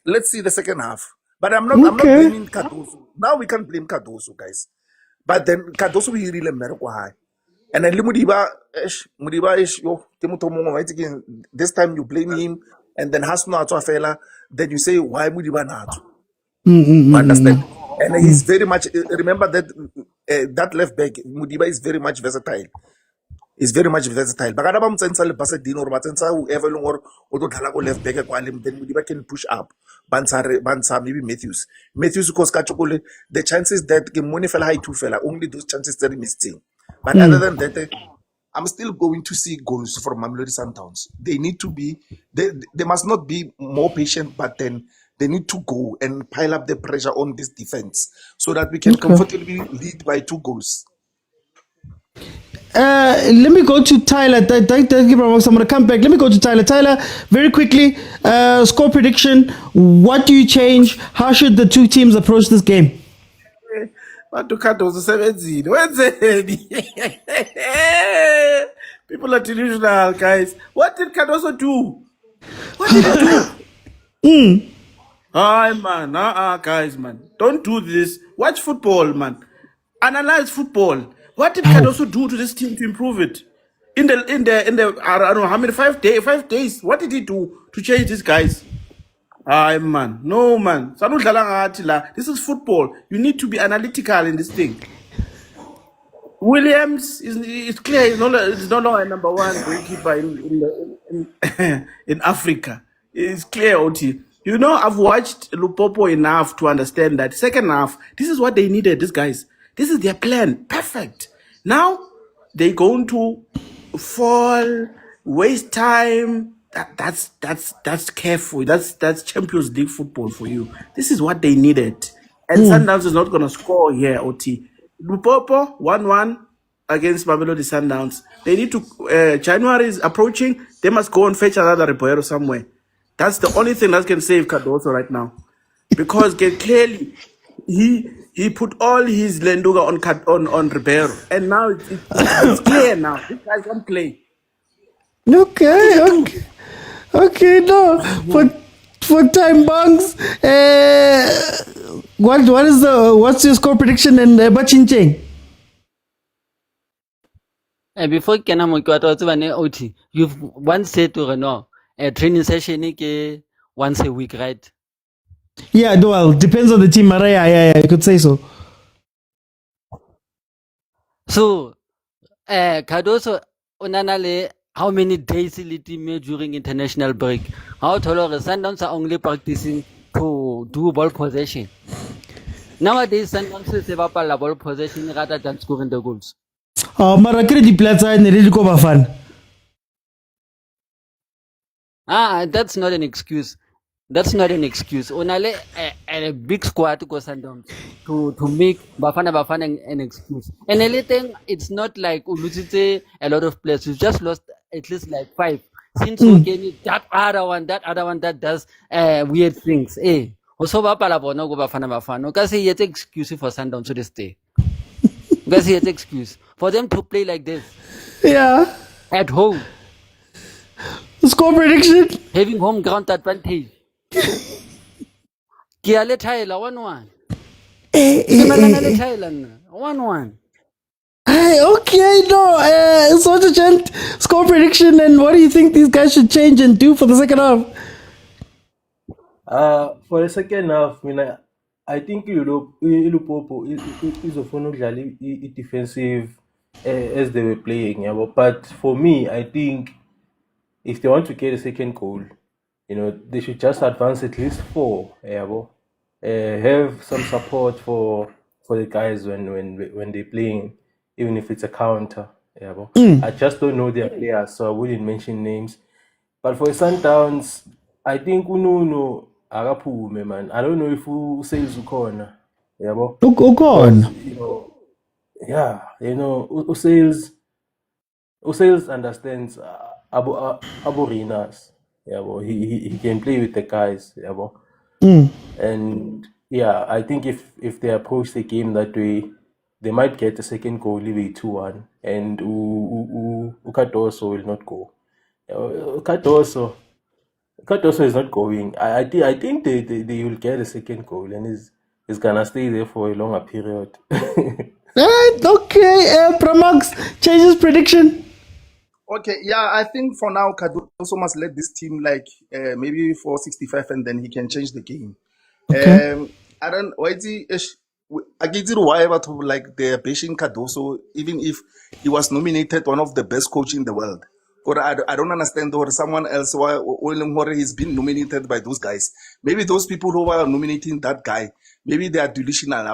let's see the second half. But I'm not blaming Cardoso. Now we can't blame Cardoso, guys. But then Cardoso we really matter why. And then Mudiba this time you blame him, and then Hasno Atwafela, then you say why Mudiba not? Understand? And he's very much, remember that that left back, Mudiba is very much versatile. He's very much versatile. But Adaba Mutsensa le Pasadino or Matensa, whoever long or Dalago left back, then Mudiba can push up. Bansa, maybe Matthews. Matthews, because Kachukule, the chances that money fell high two fella, only those chances that he missing. But other than that, I'm still going to see goals from Mamelodi Sundowns. They need to be, they must not be more patient, but then they need to go and pile up the pressure on this defense so that we can comfortably lead by 2 goals. Let me go to Tyler. Thank you very much. I'm going to come back. Let me go to Tyler. Tyler, very quickly, score prediction. What do you change? How should the two teams approach this game? Bantu Kadoso sebenzile. Wenzeni? People are delusional, guys. What did Kadoso do? What did he do? Hi, man. Guys, man. Don't do this. Watch football, man. Analyze football. What did Kadoso do to this team to improve it? In the I don't know how many 5 days. What did he do to change these guys? Hi, man. No, man. This is football. You need to be analytical in this thing. Williams is clear. He's no longer number one goalkeeper in Africa. It's clear, OT. You know, I've watched Lupopo enough to understand that second half, this is what they needed, these guys. This is their plan. Perfect. Now, they're going to fall, waste time. That's careful. That's Champions League football for you. This is what they needed. And Sundowns is not going to score here, OT. Lupopo, 1-1 against Mamelodi Sundowns. They need to, January is approaching. They must go and fetch another Ribeiro somewhere. That's the only thing that can save Cardoso right now. Because clearly, he put all his Lenduga on Ribeiro. And now it's clear now. This guy can play. Okay, no. For time banks, what's your score prediction and Bachincheng? Before Kena Mokwato Tsubane OT, you've once said to Renault, a training session is once a week, right? Yeah, well, depends on the team. Yeah, I could say so. So, Cardoso, onanale, how many days will it be during international break? How tall Sundowns are only practicing to do ball possession. Nowadays, Sundowns is about ball possession rather than scoring the goals. Marakiri di Plaza and Riliko Bafan. That's not an excuse. That's not an excuse. Onale a big squad to go Sundowns to make Bafana an excuse. And anything, it's not like Uluzite a lot of players. We've just lost at least like 5. Since that other one that does weird things. Also Bapala go Bafana. Kasi yet excuse for Sundowns to this day. Kasi yet excuse for them to play like this. Yeah. At home. Score prediction. Having home ground advantage. Kiale Tyler 1-1. 1-1. Okay, no. Sergeant, score prediction, and what do you think these guys should change and do for the second half? For the second half, I think Lupopo is a phone defensive as they were playing. Yeah, but for me, I think if they want to get a second goal, they should just advance at least 4. Have some support for the guys when they're playing, even if it's a counter. I just don't know their players, so I wouldn't mention names. But for Sundowns, I think Uno Agaphume, man. I don't know if who says Ukona. Usales understands Aborinas. He can play with the guys. And I think if they approach the game that way, they might get a second goal, leave it 2-1, and Cardoso will not go. Cardoso is not going. I think they will get a second goal, and he's gonna stay there for a longer period. Right, okay. Promax changes prediction. Okay, yeah, I think for now, Cardoso must let this team maybe for 65, and then he can change the game. Okay. I don't. I get it why, but they're bashing Cardoso, even if he was nominated one of the best coach in the world. Or I don't understand, or someone else why he's been nominated by those guys. Maybe those people who are nominating that guy, maybe they are delusional.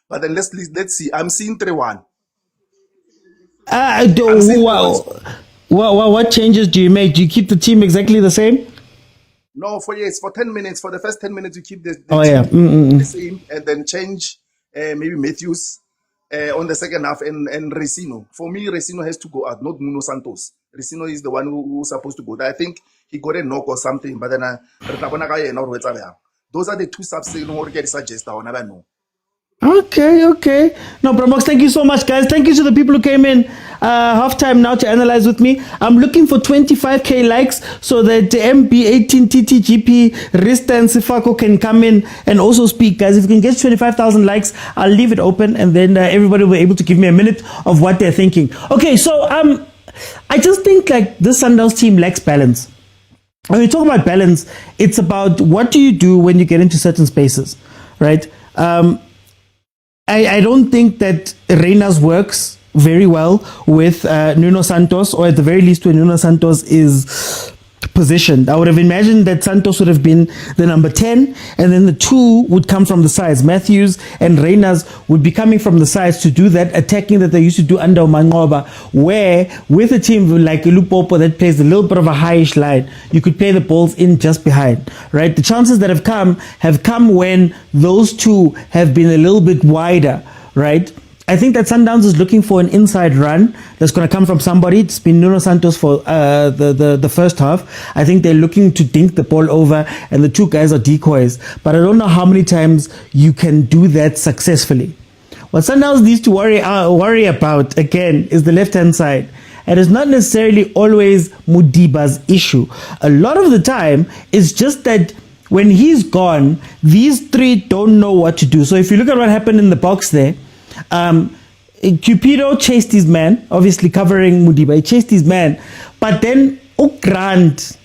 But then let's see. I'm seeing 3-1. What changes do you make? Do you keep the team exactly the same? No, for 10 minutes. For the first 10 minutes, you keep the team the same, and then change maybe Matthews on the second half, and Resino. For me, Resino has to go out, not Nuno Santos. Resino is the one who's supposed to go. I think he got a knock or something, but then those are the two subs who get suggest. I never know. Okay. No, Promox, thank you so much, guys. Thank you to the people who came in halftime now to analyze with me. I'm looking for 25k likes so that MB18TTGP, Rista and Sifako can come in and also speak, guys. If you can get 25,000 likes, I'll leave it open and then everybody will be able to give me a minute of what they're thinking. Okay, so I just think like this Sundowns team lacks balance. When we talk about balance, it's about what do you do when you get into certain spaces, right? I don't think that Reina's works very well with Nuno Santos, or at the very least when Nuno Santos is positioned. I would have imagined that Santos would have been the number 10, and then the two would come from the sides. Matthews and Reina's would be coming from the sides to do that attacking that they used to do under Mangoba, where with a team like Lupopo that plays a little bit of a highish line, you could play the balls in just behind, right? The chances that have come when those two have been a little bit wider, right? I think that Sundowns is looking for an inside run that's going to come from somebody. It's been Nuno Santos for the first half. I think they're looking to dink the ball over, and the two guys are decoys. But I don't know how many times you can do that successfully. What Sundowns needs to worry about, again, is the left-hand side. And it's not necessarily always Mudiba's issue. A lot of the time, it's just that when he's gone, these three don't know what to do. So if you look at what happened in the box there, Cupido chased his man, obviously covering Mudiba. He chased his man, but then Grant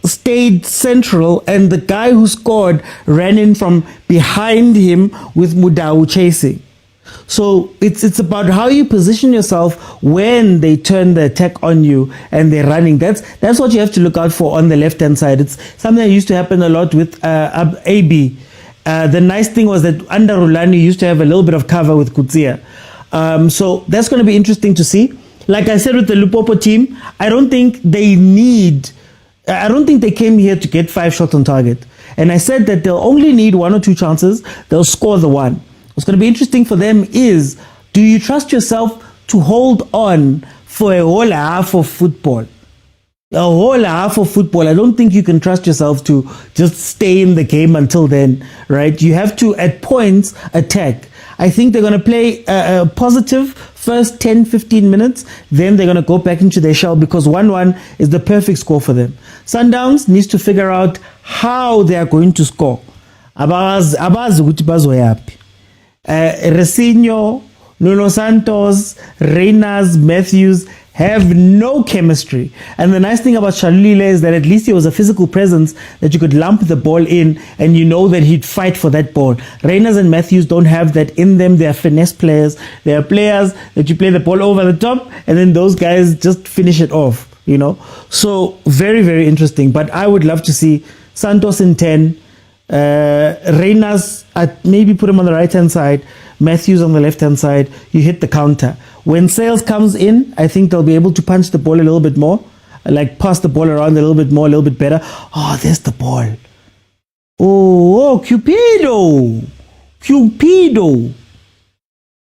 stayed central, and the guy who scored ran in from behind him with Mudau chasing. So it's about how you position yourself when they turn the attack on you and they're running. That's what you have to look out for on the left hand side. It's something that used to happen a lot with AB. The nice thing was that under Rulani used to have a little bit of cover with Kutsia. So that's going to be interesting to see. Like I said with the Lupopo team, I don't think they came here to get 5 shots on target. And I said that they'll only need 1 or 2 chances. They'll score the one. What's going to be interesting for them is, do you trust yourself to hold on for a whole half of football? A whole half of football. I don't think you can trust yourself to just stay in the game until then, right? You have to, at points, attack. I think they're going to play a positive first 10, 15 minutes. Then they're going to go back into their shell because 1-1 is the perfect score for them. Sundowns needs to figure out how they are going to score. Resinho, Nuno Santos, Reina's, Matthews have no chemistry. And the nice thing about Shalulile is that at least he was a physical presence that you could lump the ball in and you know that he'd fight for that ball. Reina's and Matthews don't have that in them. They are finesse players. They are players that you play the ball over the top and then those guys just finish it off, you know. So very, very interesting. But I would love to see Santos in 10, Reina's, maybe put him on the right hand side, Matthews on the left hand side. You hit the counter. When Sales comes in, I think they'll be able to punch the ball a little bit more, like pass the ball around a little bit more, a little bit better. Oh, there's the ball. Oh, Cupido.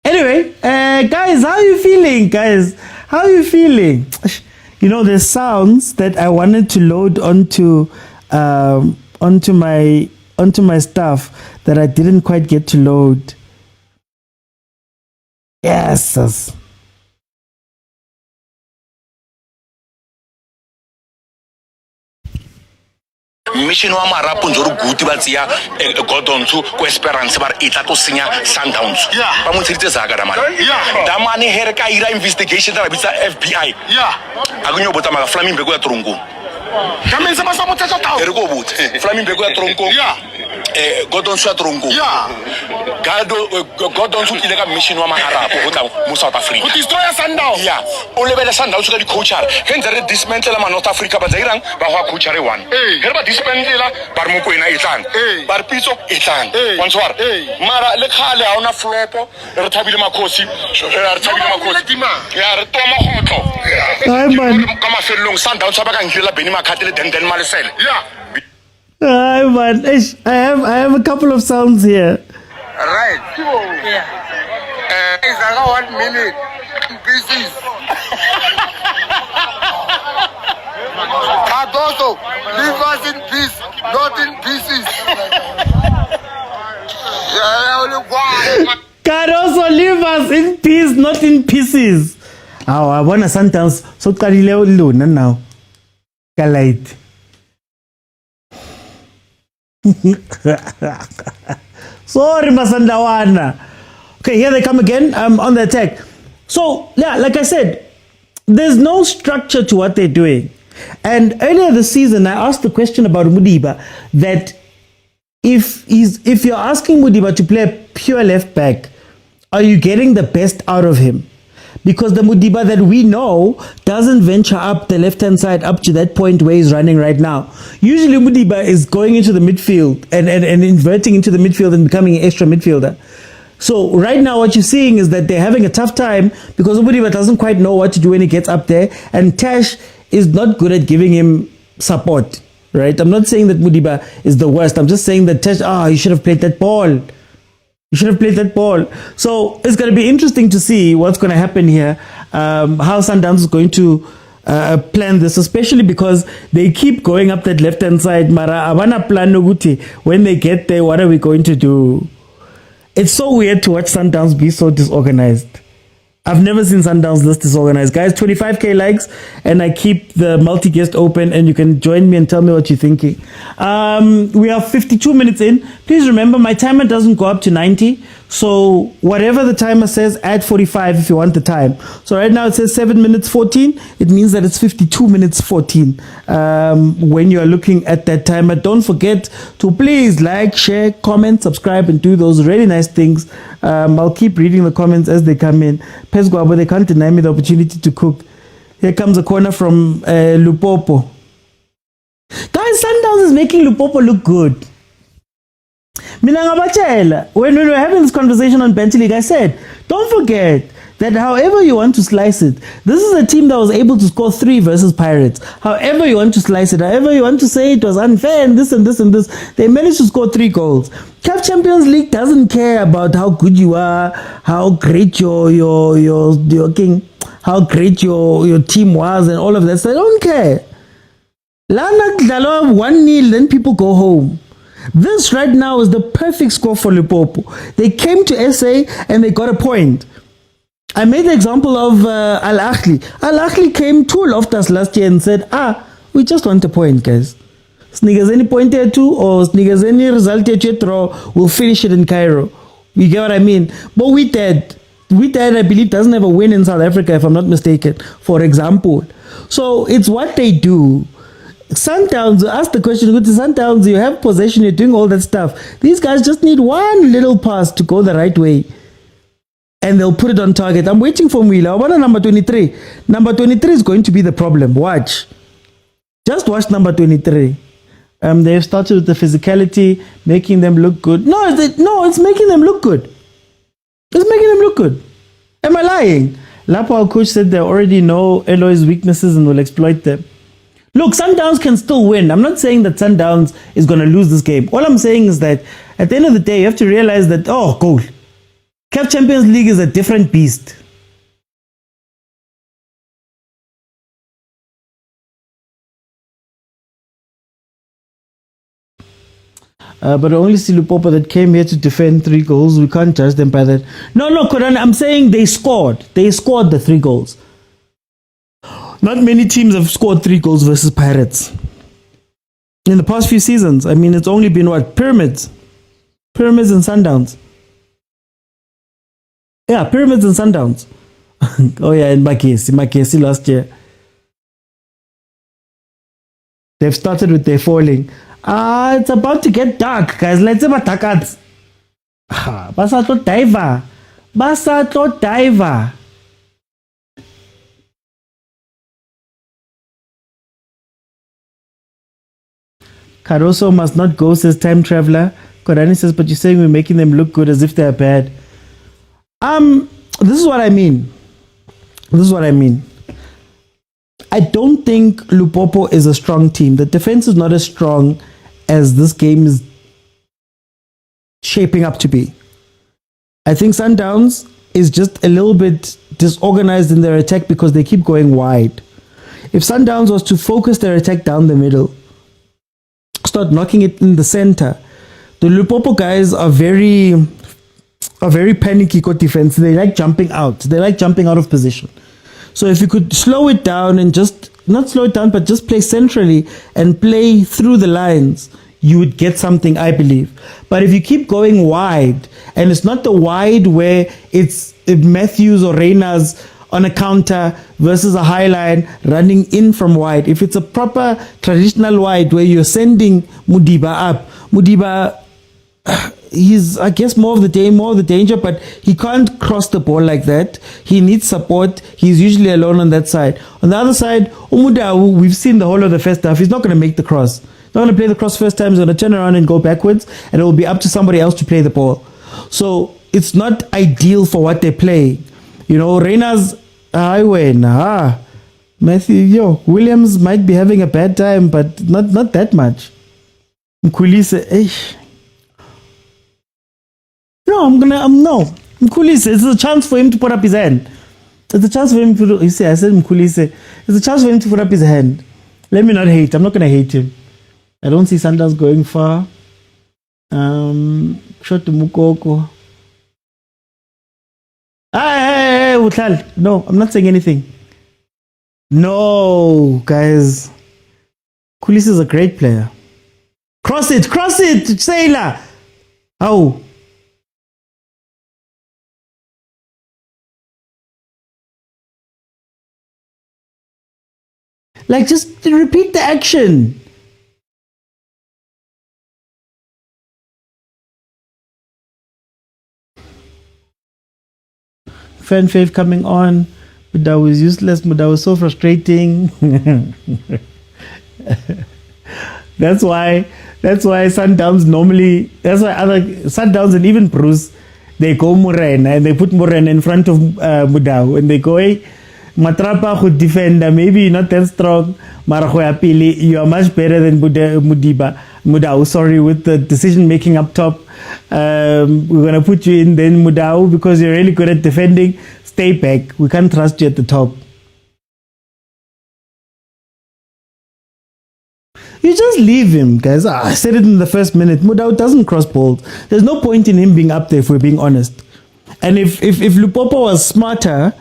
Anyway, guys, how are you feeling? You know, there's sounds that I wanted to load onto my stuff that I didn't quite get to load. Yes. Mission wa marapo nzoro guti batsia godonsu ko esperance bar itato sinya Sundowns ba mo tsitse zaka damani damani here ka ira investigation tara bitsa FBI akunyo bota maka Flaming Beko ya tronko kamenza ba sa motsetsa tawo ere go bot Flaming Beko ya tronko godonsu ya tronko godonsu ile ka mission wa marapo go tla mo South Africa go destroy Sundowns o lebele Sundowns ka di coacher henze re dismantle ma North Africa ba zairang ba go coacher e one here ba dismantle bar mokwena itlang bar Pitso itlang ontswar mara le khale ha ona flopo re thabile makhosi re toma khotlo ka mafelong Sundowns ba ka ngirela beni makhatele den malesele Hi man, I have a couple of sounds here. Right. 1 minute. Pieces. Cardoso, leave us in peace, not in pieces. Caroso, leave us in peace, not in pieces. Oh, I want a sentence. So Karileo Luna now. Kalite. Sorry, Masandawana. Okay, here they come again. On the attack. So, yeah, like I said, there's no structure to what they're doing. And earlier this season, I asked the question about Mudiba that if you're asking Mudiba to play a pure left back, are you getting the best out of him? Because the Mudiba that we know doesn't venture up the left-hand side up to that point where he's running right now. Usually Mudiba is going into the midfield and inverting into the midfield and becoming an extra midfielder. So right now what you're seeing is that they're having a tough time because Mudiba doesn't quite know what to do when he gets up there, and Tash is not good at giving him support, right? I'm not saying that Mudiba is the worst. I'm just saying that Tash, you should have played that ball. You should have played that ball. So it's going to be interesting to see what's going to happen here, how Sundowns is going to plan this, especially because they keep going up that left-hand side. Mara, Avana plan Noguti. When they get there, what are we going to do? It's so weird to watch Sundowns be so disorganized. I've never seen Sundowns this disorganized. Guys, 25k likes, and I keep the multi-guest open, and you can join me and tell me what you're thinking. We are 52 minutes in. Please remember, my timer doesn't go up to 90. So whatever the timer says, add 45 if you want the time. So right now it says 7 minutes 14. It means that it's 52 minutes 14 when you are looking at that timer. Don't forget to please like, share, comment, subscribe, and do those really nice things. I'll keep reading the comments as they come in. Pesguabo, they can't deny me the opportunity to cook. Here comes a corner from Lupopo. Guys, Sundowns is making Lupopo look good. When we were having this conversation on Bench League, I said, don't forget that however you want to slice it, this is a team that was able to score 3 versus Pirates. However you want to slice it, however you want to say it was unfair and this and this and this, they managed to score 3 goals. CAF Champions League doesn't care about how good you are, how great your king, how great your team was and all of that. So I don't care. Lana 1-0, then people go home. This right now is the perfect score for Lupopo. They came to SA and they got a point. I made the example of Ahly. Ahly came to Loftus last year and said, we just want a point, guys. Sneakers any point here too, or sneakers any result here draw, we'll finish it in Cairo. You get what I mean? But we did, I believe, doesn't have a win in South Africa, if I'm not mistaken, for example. So it's what they do. Sundowns, ask the question, with the Sundowns, you have possession, you're doing all that stuff. These guys just need one little pass to go the right way, and they'll put it on target. I'm waiting for Mwila. I want number 23. Number 23 is going to be the problem. Watch. Just watch number 23. They've started with the physicality, making them look good. No, it's making them look good. It's making them look good. Am I lying? Lapo, our coach, said they already know Eloi's weaknesses and will exploit them. Look, Sundowns can still win. I'm not saying that Sundowns is going to lose this game. All I'm saying is that at the end of the day, you have to realize that, goal. CAF Champions League is a different beast. But I only see Lupopo that came here to defend 3 goals. We can't judge them by that. No, Koran, I'm saying they scored. They scored the 3 goals. Not many teams have scored 3 goals versus Pirates in the past few seasons. I mean, it's only been what? Pyramids and Sundowns. Yeah, Pyramids and Sundowns. Oh yeah, in Makesi last year. They've started with their falling. It's about to get dark, guys. Let's have a takats. Basato diver. Caruso must not go, says Time Traveler. Korani says, but you're saying we're making them look good as if they're bad. This is what I mean. I don't think Lupopo is a strong team. The defense is not as strong as this game is shaping up to be. I think Sundowns is just a little bit disorganized in their attack because they keep going wide. If Sundowns was to focus their attack down the middle, start knocking it in the center, the Lupopo guys are very panicky got defense. They like jumping out. They like jumping out of position. So if you could slow it down and just, not slow it down, but just play centrally and play through the lines, you would get something, I believe. But if you keep going wide, and it's not the wide where it's Matthews or Reyners on a counter versus a high line running in from wide. If it's a proper traditional wide where you're sending Mudiba up, Mudiba, he's, I guess, more of the danger, but he can't cross the ball like that. He needs support. He's usually alone on that side. On the other side, Umudawu, we've seen the whole of the first half. He's not going to make the cross. He's not going to play the cross first time. He's going to turn around and go backwards, and it will be up to somebody else to play the ball. So it's not ideal for what they play. You know, Reyners, Matthew, Williams might be having a bad time, but not that much. Mkhulise, no, Mkhulise, it's a chance for him to put up his hand. It's a chance for him to, you see, I said Mkhulise, it's a chance for him to put up his hand. Let me not hate. I'm not going to hate him. I don't see Sundowns going far. Shot to Mukoko. Hey, Utlal. No, I'm not saying anything. No, guys. Mkhulise is a great player. Cross it, Sailor. Oh. Like, just repeat the action. Fan fave coming on. Muda was useless. Muda was so frustrating. That's why Sundowns normally, that's why other Sundowns and even Bruce, they go Morena and they put Morena in front of Mudau and they go, hey, Matrapa could defend, maybe not that strong, Marahoya you are much better than Mudau, sorry, with the decision making up top. We're going to put you in then Mudau because you're really good at defending. Stay back. We can't trust you at the top. You just leave him, guys. I said it in the first minute. Mudau doesn't cross balls. There's no point in him being up there if we're being honest. And if Lupopo was smarter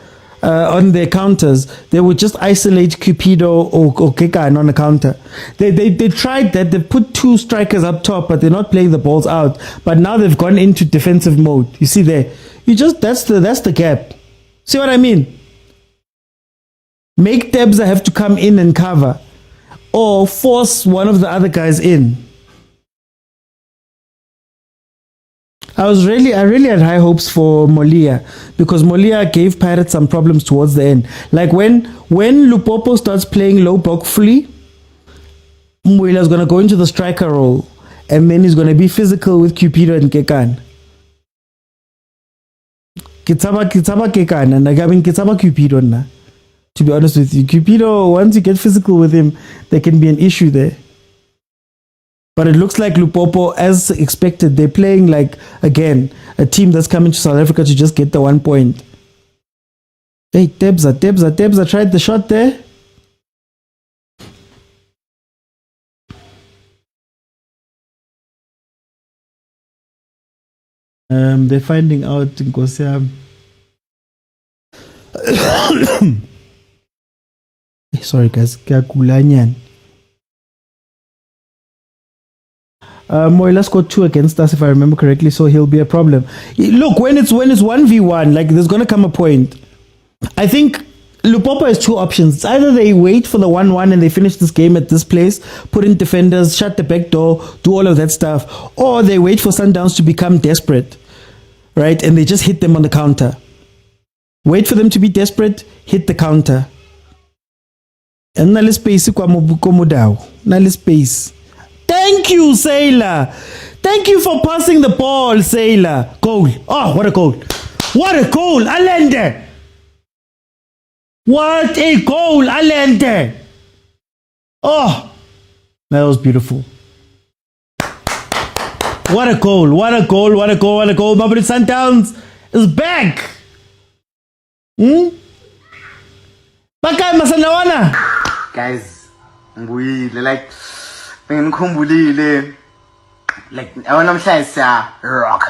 on their counters, they would just isolate Cupido or Kekan on the counter. They tried that. They put two strikers up top, but they're not playing the balls out. But now they've gone into defensive mode. You see there? That's the gap. See what I mean? Make Debza have to come in and cover, or force one of the other guys in. I really had high hopes for Molia because Molia gave Pirates some problems towards the end. Like when Lupopo starts playing low block fully, Molia's going to go into the striker role and then he's going to be physical with Cupido and Kekan. Kitsaba Kekan and Gavin Kitsaba Cupido na. To be honest with you, Cupido, once you get physical with him, there can be an issue there. But it looks like Lupopo, as expected, they're playing like, again, a team that's coming to South Africa to just get the 1 point. Hey, Debza tried the shot there. They're finding out in Kosia. Sorry guys, Moila scored 2 against us if I remember correctly, so he'll be a problem. Look, when it's 1v1, like there's gonna come a point. I think Lupopo has two options. It's either they wait for the 1-1 and they finish this game at this place, put in defenders, shut the back door, do all of that stuff, or they wait for Sundowns to become desperate, right? And they just hit them on the counter. Wait for them to be desperate, hit the counter. And nale space kwa Mudau. Nale space. Thank you, Sailor. Thank you for passing the ball, Sailor. Goal. Oh, what a goal. What a goal. Allende. What a goal, Allende. Oh, that was beautiful. What a goal. What a goal. What a goal. What a goal. Mamelodi Sundowns is back. Bakay masanawana. Guys, ngibuyile like bengikhumbulile like I wanna say rock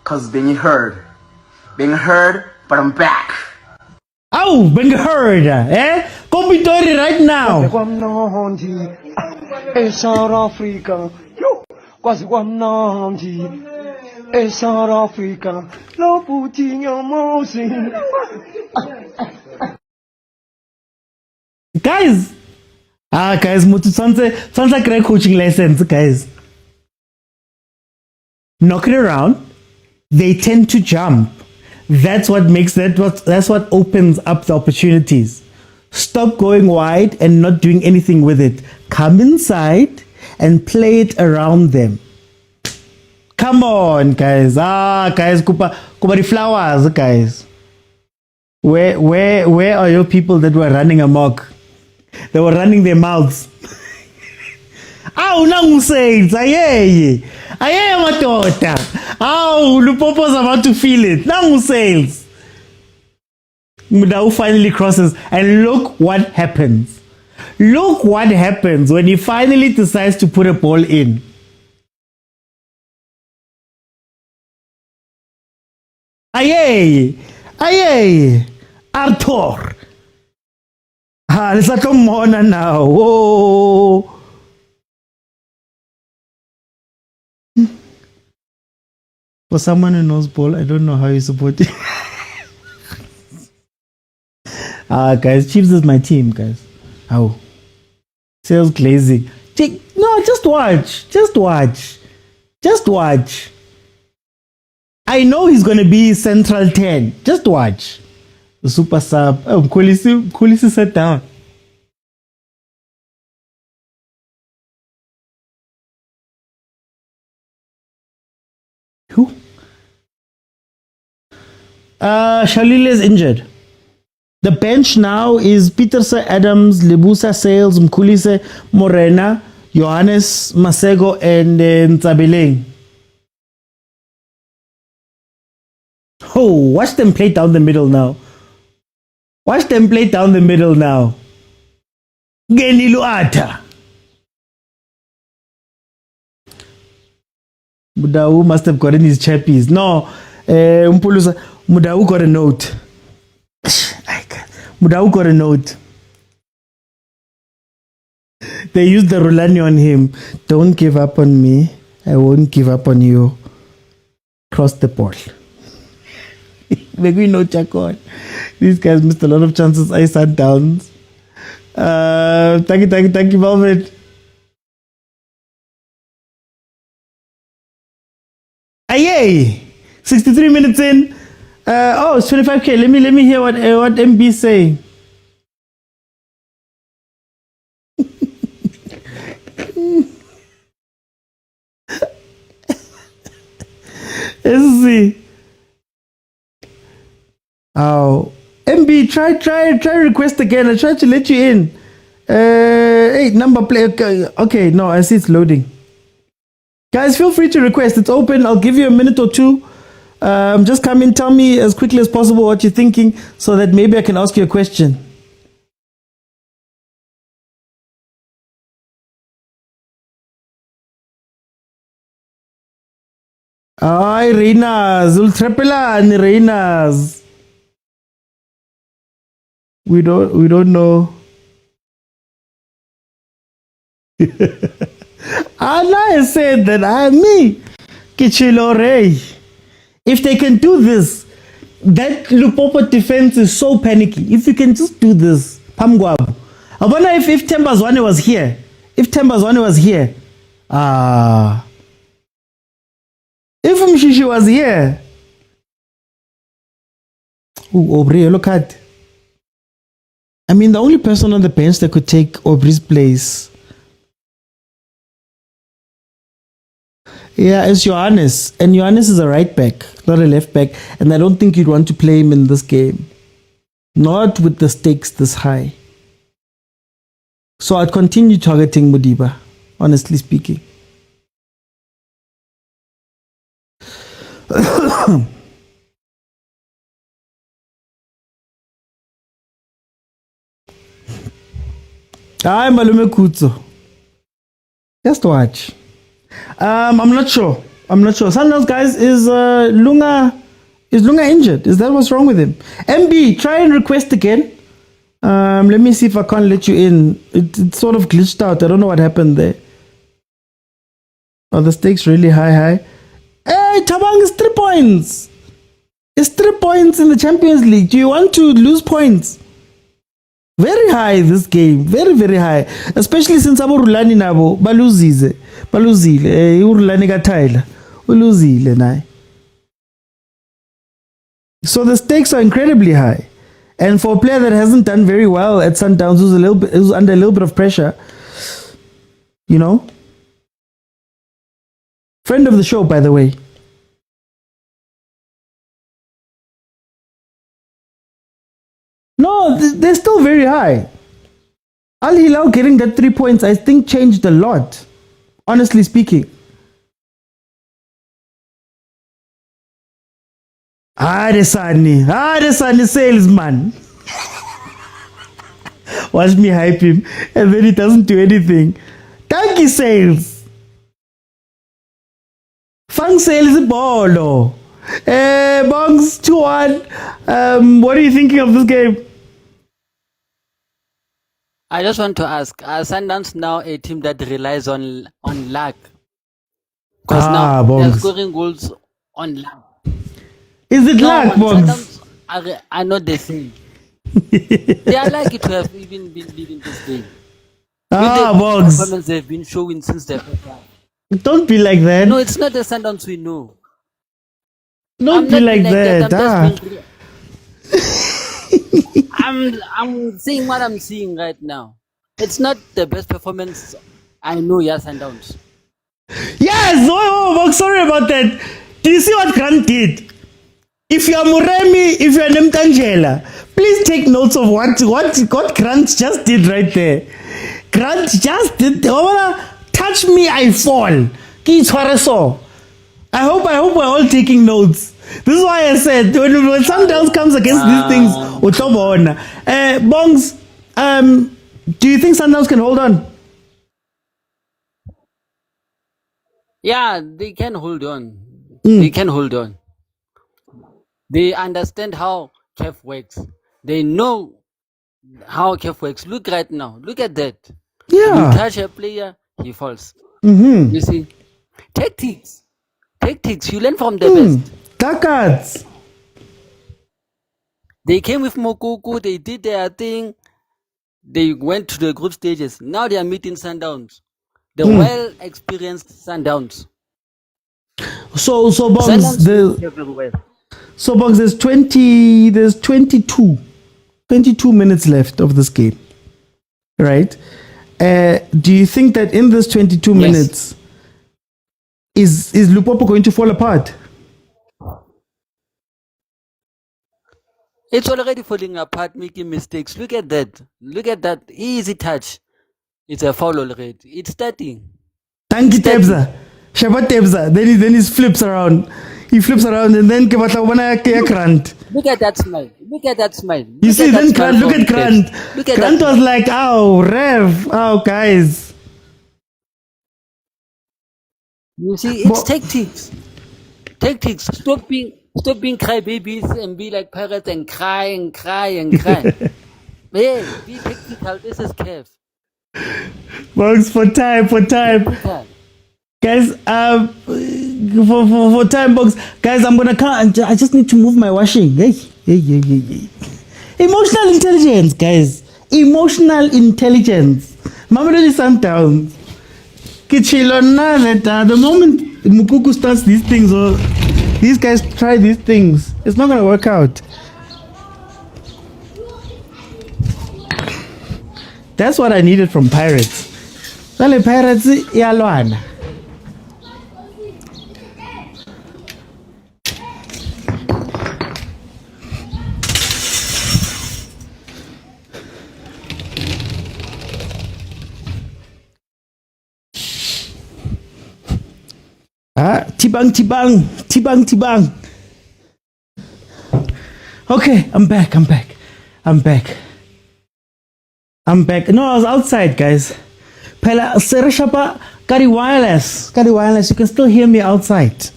cause being heard but I'm back. Oh, being heard, eh? Kompitori right now. South Africa, yo, quasi guamnanti. South Africa, lo putinho mosin. Guys, guys, sounds like great coaching lessons, guys. Knock it around. They tend to jump. That's what makes that's what opens up the opportunities. Stop going wide and not doing anything with it. Come inside and play it around them. Come on, guys. Guys, kupa the flowers, guys. Where are your people that were running amok? They were running their mouths. Nangu says, aye, matota. Lupopo's about to feel it. Nangu says. Mudau finally crosses, and look what happens. Look what happens when he finally decides to put a ball in. Aye, Arthur. Let's not come on now. Whoa. For someone who knows ball, I don't know how you support it. Guys, Chiefs is my team, guys. Sales glazing. No, just watch. I know he's going to be central 10. Just watch. The super sub. Kulisi sat down. Who? Shalile is injured. The bench now is Peterse Adams, Lebusa Sales, Mkulise Morena, Johannes Masego, and Ntsabeleng. Watch them play down the middle now. Genilu Ata. Mudau must have gotten his chappies. No, Mudau got a note. Mudau got a note. They used the rulani on him. Don't give up on me. I won't give up on you. Cross the ball. Maybe no Chakon. These guys missed a lot of chances. I sat down. Thank you, Velvet. Aye, 63 minutes in. It's 25k. Let me hear what MB is saying. Let's see. MB, try request again. I tried to let you in. Hey, number play. Okay, no, I see it's loading. Guys, feel free to request. It's open. I'll give you a minute or two. Just come in, tell me as quickly as possible what you're thinking so that maybe I can ask you a question. Ay, Reinas, Ultrapela and Reinas. We don't know. I said that me. Kichilore. If they can do this, that Lupopo defense is so panicky. If you can just do this, Pamgwab. I wonder if Tembazwane was here. If Mshishi was here. Aubrey, look at. I mean, the only person on the bench that could take Aubrey's place, is Johannes. And Johannes is a right back, not a left back. And I don't think you'd want to play him in this game. Not with the stakes this high. So I'd continue targeting Modiba, honestly speaking. Hi, Malume Kutso. Just watch. I'm not sure. Sundowns, guys, is Lunga injured? Is that what's wrong with him? MB, try and request again. Let me see if I can't let you in. It sort of glitched out. I don't know what happened there. Oh, the stakes really high. Hey, Tabang is 3 points. It's 3 points in the Champions League. Do you want to lose points? Very high this game. Very, very high. Especially since abo rulani nabo baluzile. Urulani gathaila. Uluzile naye. So the stakes are incredibly high. And for a player that hasn't done very well at Sundowns, who's under a little bit of pressure, you know. Friend of the show, by the way. No, they're still very high. Al Hilal getting that 3 points, I think, changed a lot, honestly speaking. Adesani salesman. Watch me hype him, and then he doesn't do anything. Thank you, sales. Fang sales bolo. Bongs 2-1. What are you thinking of this game? I just want to ask, are Sundowns now a team that relies on luck? Because now they're scoring goals on luck. Is it luck, Bongs? Sundowns are not the same. They are lucky to have even been leading this game. Bongs. Performance they've been showing since the first half. Don't be like that. No, it's not the Sundowns we know. Don't be like that. I'm seeing what I'm seeing right now. It's not the best performance I know, yes, Sundowns. Yes! Oh, sorry about that. Do you see what Grant did? If you are Muremi, if you are Nemtangela, please take notes of what Grant just did right there. Grant just did. Touch me, I fall. I hope we're all taking notes. This is why I said when Sundowns comes against these things, Bongs, do you think Sundowns can hold on? Yeah, they can hold on. They can hold on. They understand how CAF works. They know how CAF works. Look right now. Look at that. Yeah. You touch a player, he falls. You see? Tactics. You learn from the best. Takats. They came with Mokoko. They did their thing. They went to the group stages. Now they are meeting Sundowns. The well-experienced Sundowns. So Bongs, there's 22 minutes left of this game, right? Do you think that in this 22 minutes, is Lupopo going to fall apart? It's already falling apart, making mistakes. Look at that. Look at that easy touch. It's a foul already. It's starting. Thank you, Tebza. Shabat Tebza. Then he flips around. He flips around and then Grant. Look at that smile. Look at that smile. You see, then Grant, look at Grant. Grant was like, "Oh, Rev. Oh, guys." You see, it's tactics. Stop being crybabies and be like parrots and cry. Hey, be tactical. This is CAF. Bongs, for time. Guys, for time, Bongs. Guys, I'm gonna count. I just need to move my washing. Hey. Emotional intelligence, guys. Emotional intelligence. Mamelodi Sundowns. Kichilona that the moment Mukuku starts these things, or these guys try these things, it's not gonna work out. That's what I needed from Pirates. Well, Pirates, yalwana. Tibang. Okay, I'm back. I'm back. No, I was outside, guys. Pela Sereshapa Kari Wireless. Kari Wireless, you can still hear me outside.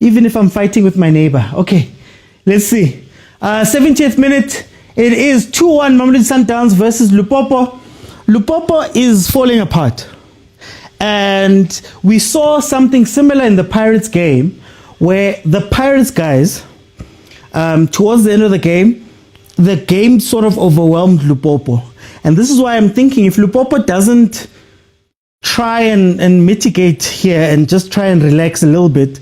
Even if I'm fighting with my neighbor. Okay, let's see. 70th minute. It is 2-1 Mamelodi Sundowns versus Lupopo. Lupopo is falling apart. And we saw something similar in the Pirates game where the Pirates guys, towards the end of the game sort of overwhelmed Lupopo. And this is why I'm thinking if Lupopo doesn't try and mitigate here and just try and relax a little bit,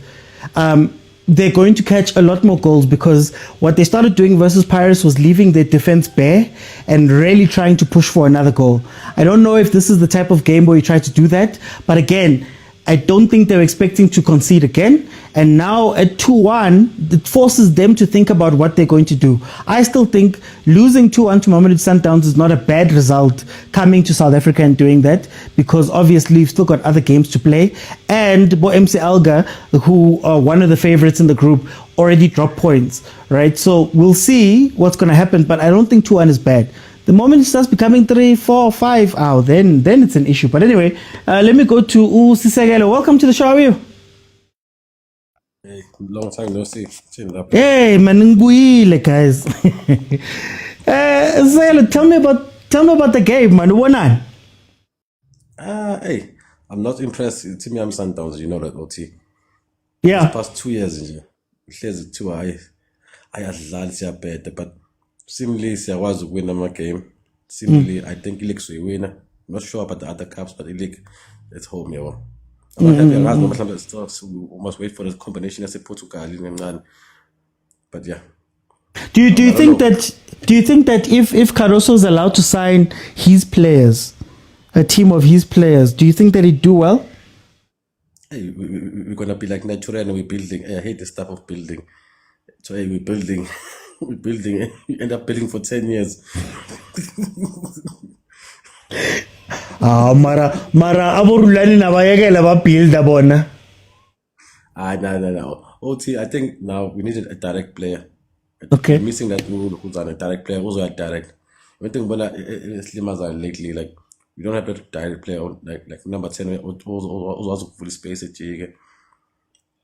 they're going to catch a lot more goals, because what they started doing versus Pirates was leaving their defense bare and really trying to push for another goal. I don't know if this is the type of game where you try to do that, but again, I don't think they're expecting to concede again. And now at 2-1, it forces them to think about what they're going to do. I still think losing 2-1 to Mamelodi Sundowns is not a bad result coming to South Africa and doing that, because obviously you've still got other games to play. And Bo MC Alga, who are one of the favorites in the group, already dropped points, right? So we'll see what's going to happen, but I don't think 2-1 is bad. The moment it starts becoming 3, 4, 5, then it's an issue. But anyway, let me go to Sisegelo. Welcome to the show. How are you? Hey, long time no see. Hey, manunguyile guys. Sisegelo, tell me about the game, man. What Hey, I'm not impressed. Team Yam Sundowns, you know that, OT. Yeah. The past 2 years, it says 2 I had better, but similarly, I was winning my game. Similarly, I think Ilik will win. I'm not sure about the other cups, but Ilik, it's home, yeah. I'm not happy. We must wait for the combination as a Portugal. But yeah. Do you think that if Caruso is allowed to sign his players, a team of his players, do you think that he'd do well? Hey, we're gonna be like natural and we're building. Hey, I hate this type of building. So hey, we're building. We're building. We end up building for 10 years. Mara abo rulani na bayekela ba build abona. No. OT, I think now we need a direct player. Okay. We're missing that rule who's on a direct player, also a direct. I think Slimmers lately, like we don't have a direct player like number 10 also fully space at Jig.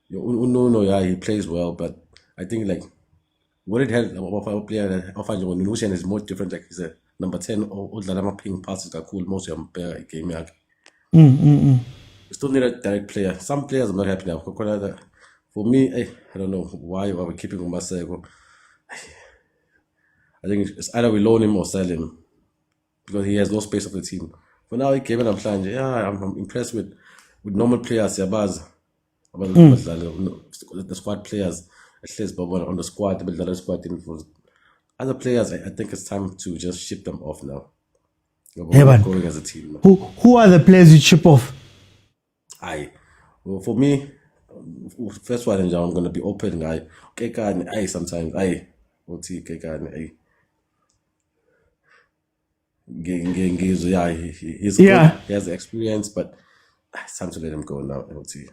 No, yeah, he plays well, but I think like what it had of our player that often when Lucian is more different, like he's a number 10 or Lama ping passes are cool, most of them game. We still need a direct player. Some players I'm not happy now. For me, I don't know why we're keeping Masego. I think it's either we loan him or sell him because he has no space of the team. For now, he came in and playing. Yeah, I'm impressed with normal players. Yabaz, the squad players. At least, but on the squad, the squad didn't. Other players, I think it's time to just ship them off now. We're not going as a team. Who are the players you ship off? Well, for me, first one, I'm going to be open. Sometimes OT Keka he's good. He has the experience, but it's time to let him go now. OT.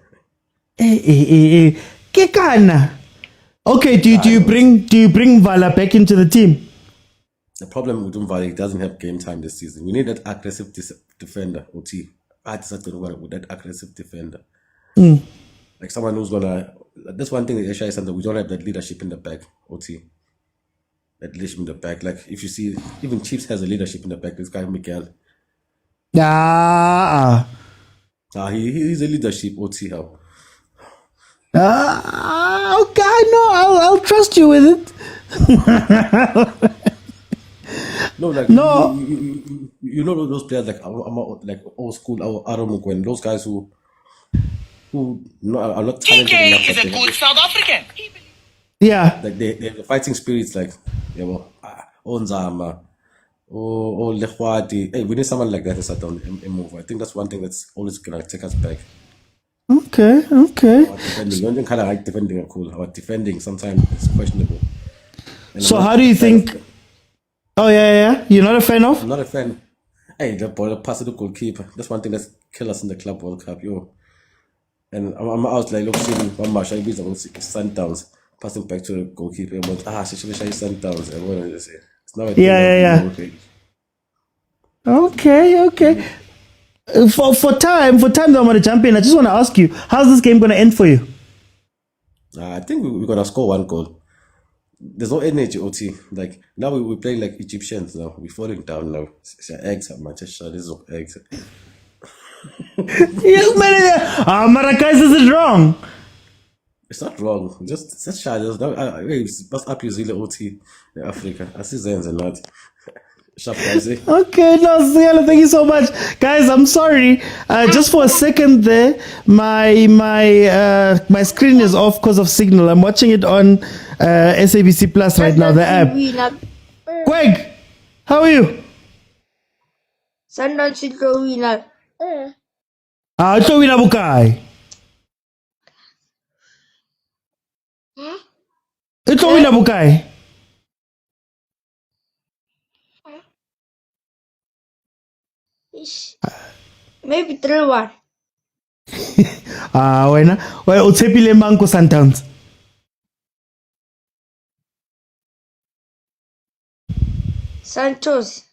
Kekana. Okay, do you bring Vala back into the team? The problem with Vala, he doesn't have game time this season. We need that aggressive defender, OT. I decided to work with that aggressive defender. Like someone who's gonna. That's one thing that Asia is something we don't have that leadership in the back, OT. That leadership in the back. Like if you see, even Chiefs has a leadership in the back. This guy Miguel. He's a leadership, OT. How? Okay, no, I'll trust you with it. No. You know those players like old school, our Mokwena, those guys who are not talented enough. TK is a good South African. Yeah. Like they have the fighting spirits, like Onzama, or Lehwati. Hey, we need someone like that to start on and move. I think that's one thing that's always gonna take us back. Okay. Our defending, kind of like defending are cool. Our defending sometimes it's questionable. So how do you think? Oh yeah. You're not a fan of? I'm not a fan. Hey, the ball pass to the goalkeeper. That's one thing that's killed us in the Club World Cup, And I'm out like look seeing one match. I beat Sundowns, passing back to the goalkeeper. She should Sundowns. Everyone is it's not. Yeah. Okay. For time that I'm going to jump in, I just want to ask you, how's this game going to end for you? I think we're gonna score one goal. There's no energy, OT. Like now we're playing like Egyptians now. We're falling down now. It's eggs at Manchester. This is eggs. Yes, man. Maracais, is it wrong? It's not wrong. Just that's shy. There's no. What's up, New Zealand, OT, in Africa? I see Zens and not. Sharp guys. Okay, no, Cielo, thank you so much, guys. I'm sorry. Just for a second there, my screen is off because of signal. I'm watching it on SABC Plus right now, the app. Greg, how are you? Sundowns should go winner. It's a winner, Bukai. It's a winner, Bukai. Maybe 3-1. Wena. Well, utsepile manko Sundowns. Santos.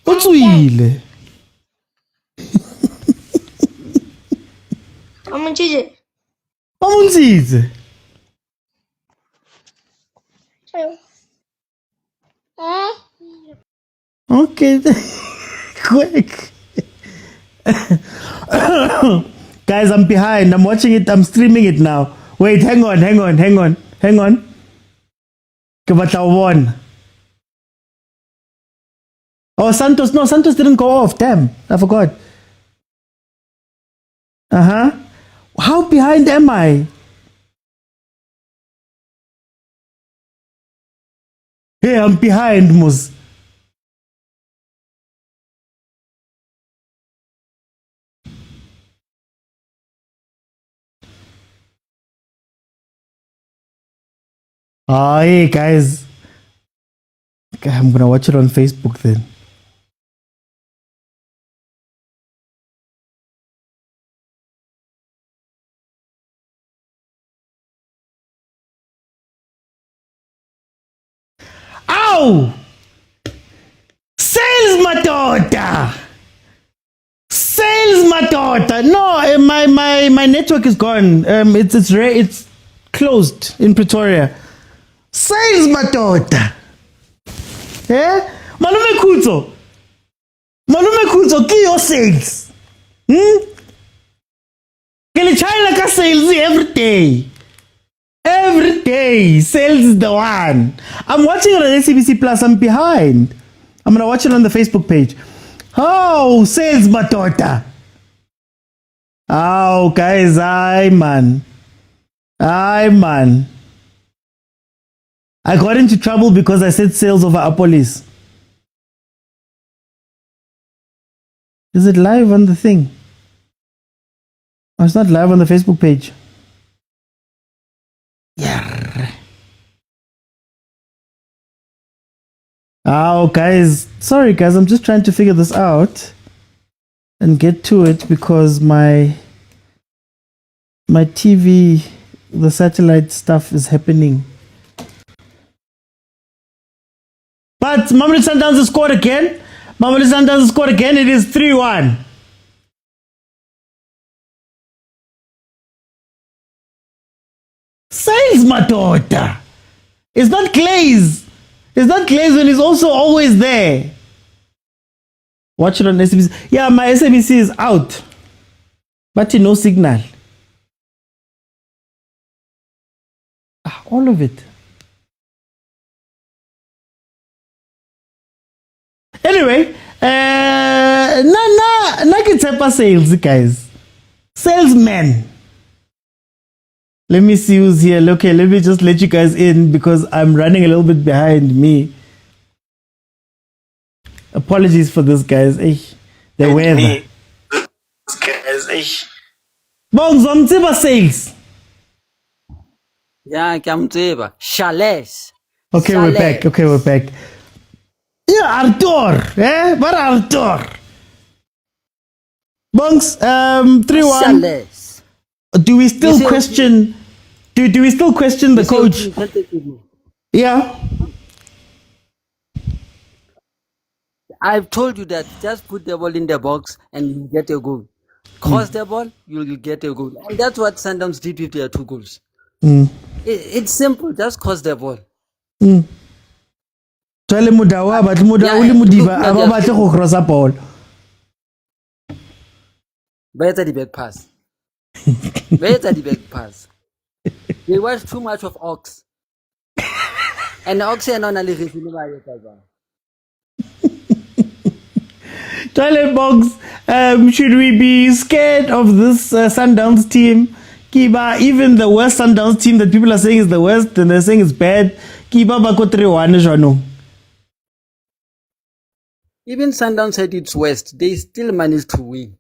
Utswile. Amunchije. Amunzize. Okay. Quick. Guys, I'm behind. I'm watching it. I'm streaming it now. Wait, hang on. Kebata won. Oh, Santos. No, Santos didn't go off. Damn, I forgot. How behind am I? Hey, I'm behind, Mus. Oh, hey, guys. Okay, I'm gonna watch it on Facebook then. Ow! Sales matota! No, my network is gone. It's closed in Pretoria. Sales matota! Eh? Malume Kutso, ki your sales. Kele China ka sales every day. Every day, sales is the one. I'm watching it on SABC Plus. I'm behind. I'm gonna watch it on the Facebook page. Oh, sales matota. Oh, guys, aye man. I got into trouble because I said sales over Apolis. Is it live on the thing? Oh, it's not live on the Facebook page. Yeah. Oh, guys. Sorry, guys. I'm just trying to figure this out and get to it because my TV, the satellite stuff is happening. But Mamelodi Sundowns has scored again. It is 3-1. Sales matota. It's not Glaze. When he's also always there. Watch it on SABC. Yeah, my SABC is out. But no signal. All of it. Anyway, na sales, guys. Salesman. Let me see who's here. Okay, let me just let you guys in because I'm running a little bit behind me. Apologies for this, guys. The weather. Bongzomtsiba sales. Yeah, Kamtsiba. Chalets. Okay, we're back. Yeah, Arthur. What Arthur? Bongs, 3-1. Do we still question? Do we still question the coach? Yeah. I've told you that just put the ball in the box and you get a goal. Cross the ball, you'll get a goal. And that's what Sundowns did with their 2 goals. It's simple, just cross the ball. Tshwane Modawa but Modawa le Modiba aba batle go crossa ball. Ba etsa di back pass. Ba etsa di back pass. They watch too much of Ox. And Ox and on le refile ba etsa jwang. Tshwane Box, should we be scared of this Sundowns team? Kiba, even the worst Sundowns team that people are saying is the worst and they're saying it's bad. Kiba ba ko 3-1 jano. Even Sundowns at its worst, they still managed to win.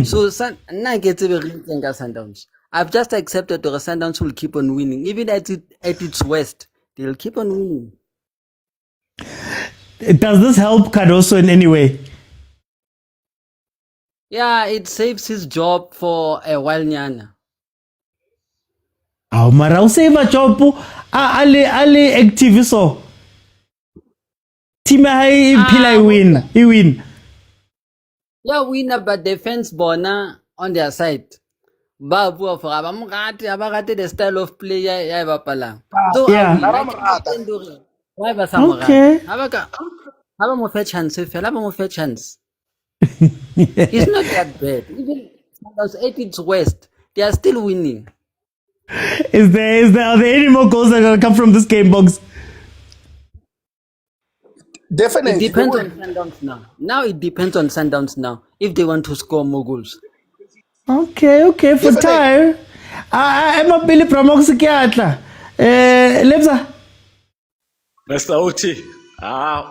So Sundowns. I've just accepted that Sundowns will keep on winning. Even at its worst, they'll keep on winning. Does this help Cardoso in any way? Yeah, it saves his job for a while nyana. Oh, mara save a job ale active so. Team hai impila win. Yeah, winner, but defense bona on their side. Babu for abamugati the style of play ya bapala. Why ba samura? Okay. Haba mo fair chance, fela ba mo fair chance. It's not that bad. Even at its worst, they are still winning. Are there any more goals that are gonna come from this game, Box? Definitely. It depends on Sundowns now. Now it depends on Sundowns now if they want to score more goals. Okay, for time. I'm a Billy Promox Kiatla. Lebza. Mr. Oti,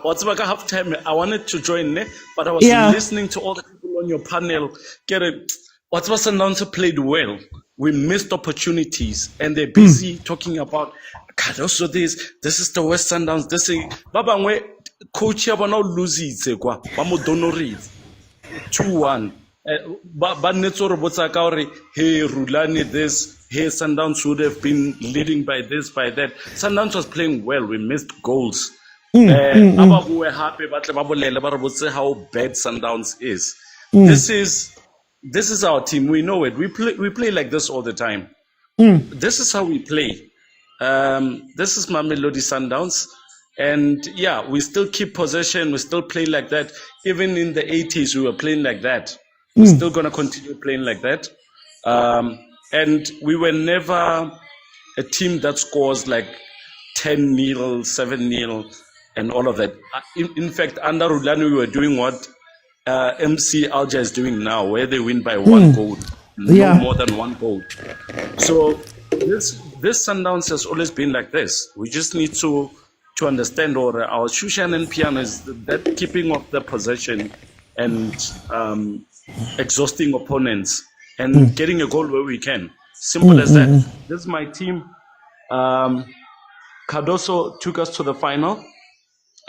what's about half time? I wanted to join, but I was listening to all the people on your panel. Get it? What's about Sundowns played well? We missed opportunities, and they're busy talking about also this is the West Sundowns. This is Babangwe coach no lose it kwa ba mo donorate 2-1. But Netsoro Botsakauri, hey Rulani this, hey Sundowns should have been leading by this, by that. Sundowns was playing well, we missed goals. Ababu were happy but how bad Sundowns is. This is our team, we know it. We play like this all the time. This is how we play. This is MAMELODI Sundowns. And yeah, we still keep possession, we still play like that. Even in the 80s, we were playing like that. We're still going to continue playing like that. And we were never a team that scores like 10-0, 7-0, and all of that. In fact, under Rulani, we were doing what MC Alger is doing now, where they win by 1 goal, no more than 1 goal. So this Sundowns has always been like this. We just need to understand, or our Shushan and Piano is that keeping of the possession and exhausting opponents and getting a goal where we can. Simple as that. This is my team. Cardoso took us to the final.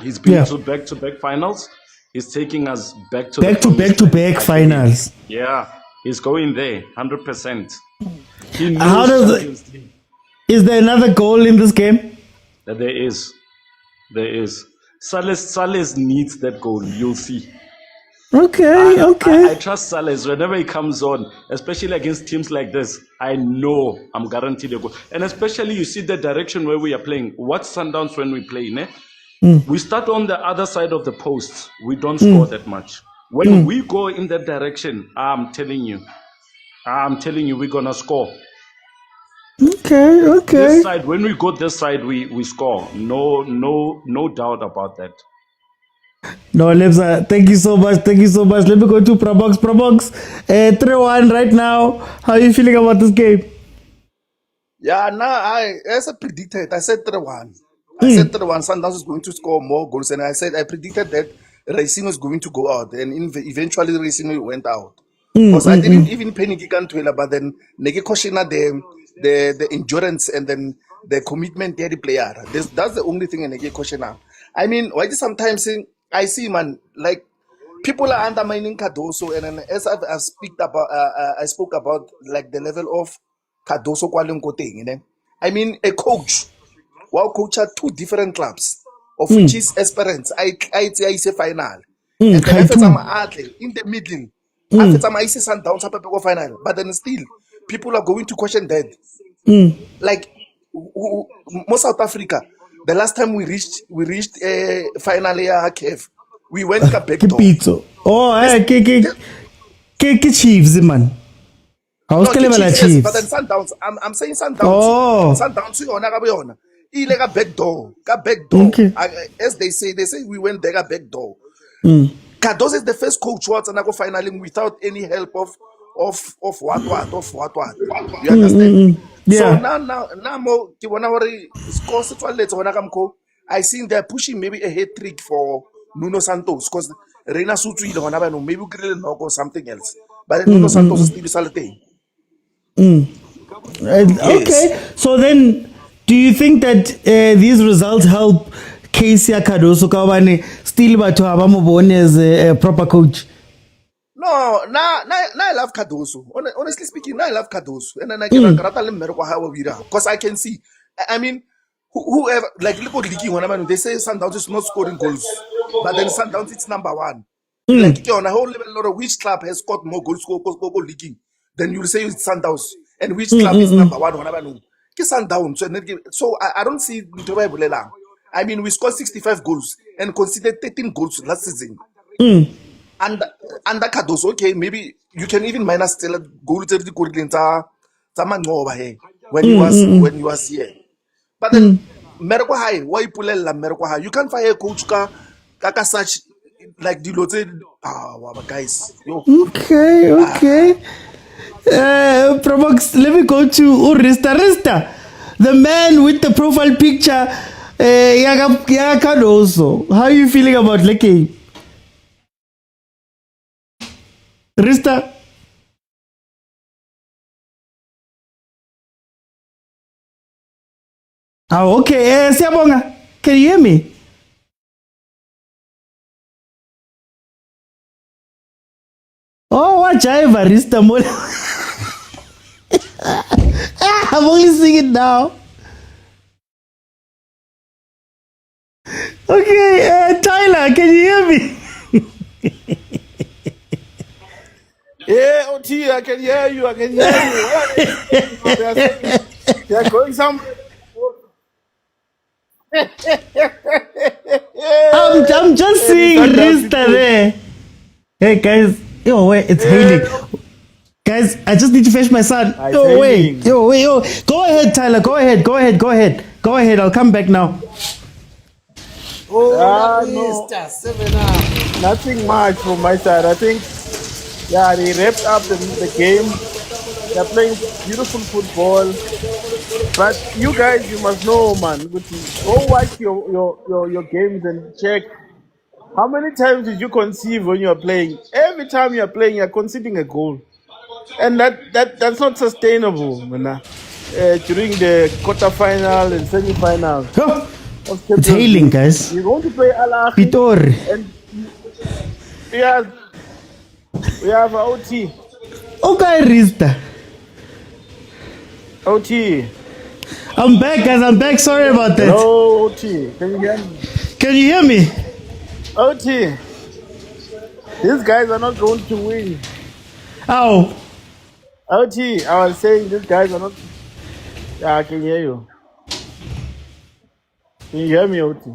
He's been to back-to-back finals. He's taking us back to back finals. Yeah, he's going there 100%. How does it? Is there another goal in this game? There is. Sales needs that goal. You'll see. Okay. I trust Sales whenever he comes on, especially against teams like this. I know I'm guaranteed a goal. And especially you see the direction where we are playing. What Sundowns when we play, we start on the other side of the post. We don't score that much. When we go in that direction, I'm telling you, we're gonna score. Okay. This side, when we go this side, we score. No doubt about that. No, Lebza, thank you so much. Let me go to Probox. 3-1 right now. How are you feeling about this game? Yeah, as I predicted, I said 3-1. I said 3-1. Sundowns is going to score more goals, and I predicted that Racing was going to go out, and eventually Racing went out. Because I didn't even panic but then neke question the endurance and then the commitment of the player. That's the only thing I neke question now. I mean, why do sometimes I see, man, like people are undermining Cardoso, and then as I spoke about like the level of Cardoso quality. I mean, a coach, coach at 2 different clubs, of which is Esperance. I say final. And then after Khaitu. some Ahly in the middle, after some I see Sundowns up go final. But then still, people are going to question that. Like most South Africa, the last time we reached finally CAF, we went back door. Pitso. Oh, ke Chiefs man. No, How's Chiefs? yes, but then Sundowns, I'm saying Sundowns. Oh. Sundowns, you like a back door. Okay. As they say we went there a back door. Cardozo is the first coach who and I go finally without any help of what. You understand? So now more scores I think they're pushing maybe a hat trick for Nuno Santos because Reina Sutu maybe grill or something else. But Nuno Santos is still salty. Okay, so then do you think that these results help Casey Cardozo Kawane still to have Amobone as a proper coach? No, I love Cardozo. Honestly speaking, I love Cardozo. And then I can because I can see. I mean, whoever, like, look at League, they say Sundowns is not scoring goals. But then Sundowns, it's number one. Like, on a whole level, of which club has scored more goals league, then you'll say it's Sundowns. And which club is number one? Sundowns. So I don't see. I mean, we scored 65 goals and conceded 13 goals last season. And under Cardozo, okay, maybe you can even minus still goal to the when you was here. But then Merko High, why pull Merko High? You can't fire coach kaka such like the loaded guys. Yo. Okay. Provox, let me go to Rista, the man with the profile picture. Yaga Cardozo. How are you feeling about Leke? Rista? Oh, okay. Siabonga, can you hear me? Oh, what jive, Rista? I'm only singing now. Okay, Tyler, can you hear me? Yeah, OT, I can hear you. They're going somewhere. I'm just seeing Rista there. Hey guys, yo wait, it's hailing. Guys, I just need to fetch my son. Yo wait. Go ahead, Tyler. Go ahead. I'll come back now. No, nothing much from my side. I think, yeah, they wrapped up the game. They're playing beautiful football. But you guys, you must know, man. Go watch your games and check. How many times did you conceive when you're playing? Every time you're playing, you're conceding a goal. And that's not sustainable, man. During the quarterfinal and semi-final. It's hailing, guys. You're going to play Ahly. And we have OT. Okay, Rista. OT. I'm back, guys. I'm back. Sorry about that. Hello, OT. Can you hear me? Can you hear me? OT. These guys are not going to win. Oh. OT, I was saying these guys are not. Yeah, I can hear you. Can you hear me, OT?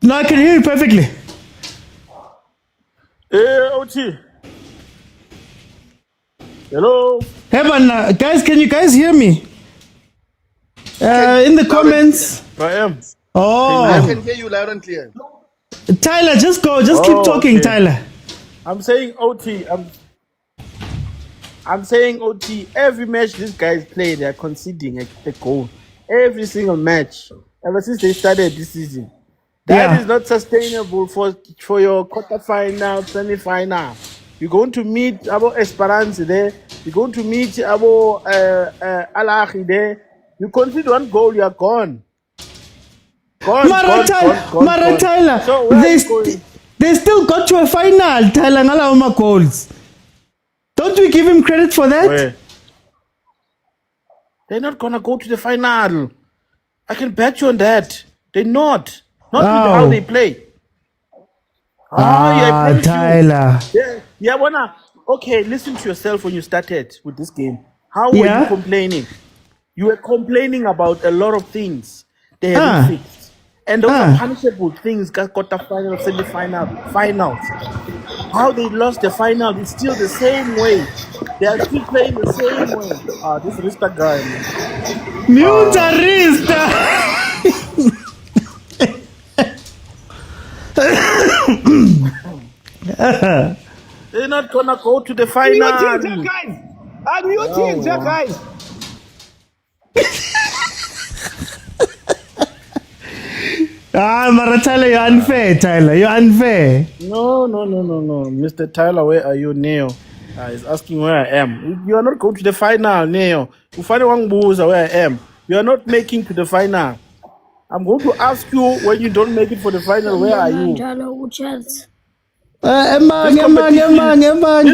No, I can hear you perfectly. Hey, OT. Hello. Hey, man, guys, can you guys hear me? In the comments. I am. Oh. I can hear you loud and clear. Tyler, just keep talking, okay. Tyler. I'm saying OT. I'm saying OT. Every match these guys play, they are conceding a goal. Every single match, ever since they started this season. That is not sustainable for your quarterfinal, semi-final. You're going to meet about Esperance there. You're going to meet about Ahly there. You concede one goal, you're gone. Mara Tyler, So they still got to a final, Tyler Ngalauma goals. Don't we give him credit for that? Where? They're not gonna go to the final. I can bet you on that. They're not. Not with how they play. I promise Tyler. you. Yeah, wanna. Okay, listen to yourself when you started with this game. How were you Yeah. complaining? You were complaining about a lot of things they haven't fixed. And those are punishable things, quarter final, semi-final, finals. How they lost the final is still the same way. They are still playing the same way. This Rista guy, man. Mute Rista! They're not gonna go to the final. I'm muting, guys. Tyler, you're unfair, Tyler. You're unfair. No. Mr. Tyler, where are you, Neo? He's asking where I am. You are not going to the final, Neo. You find one booze where I am. You are not making to the final. I'm going to ask you when you don't make it for the final, where are you?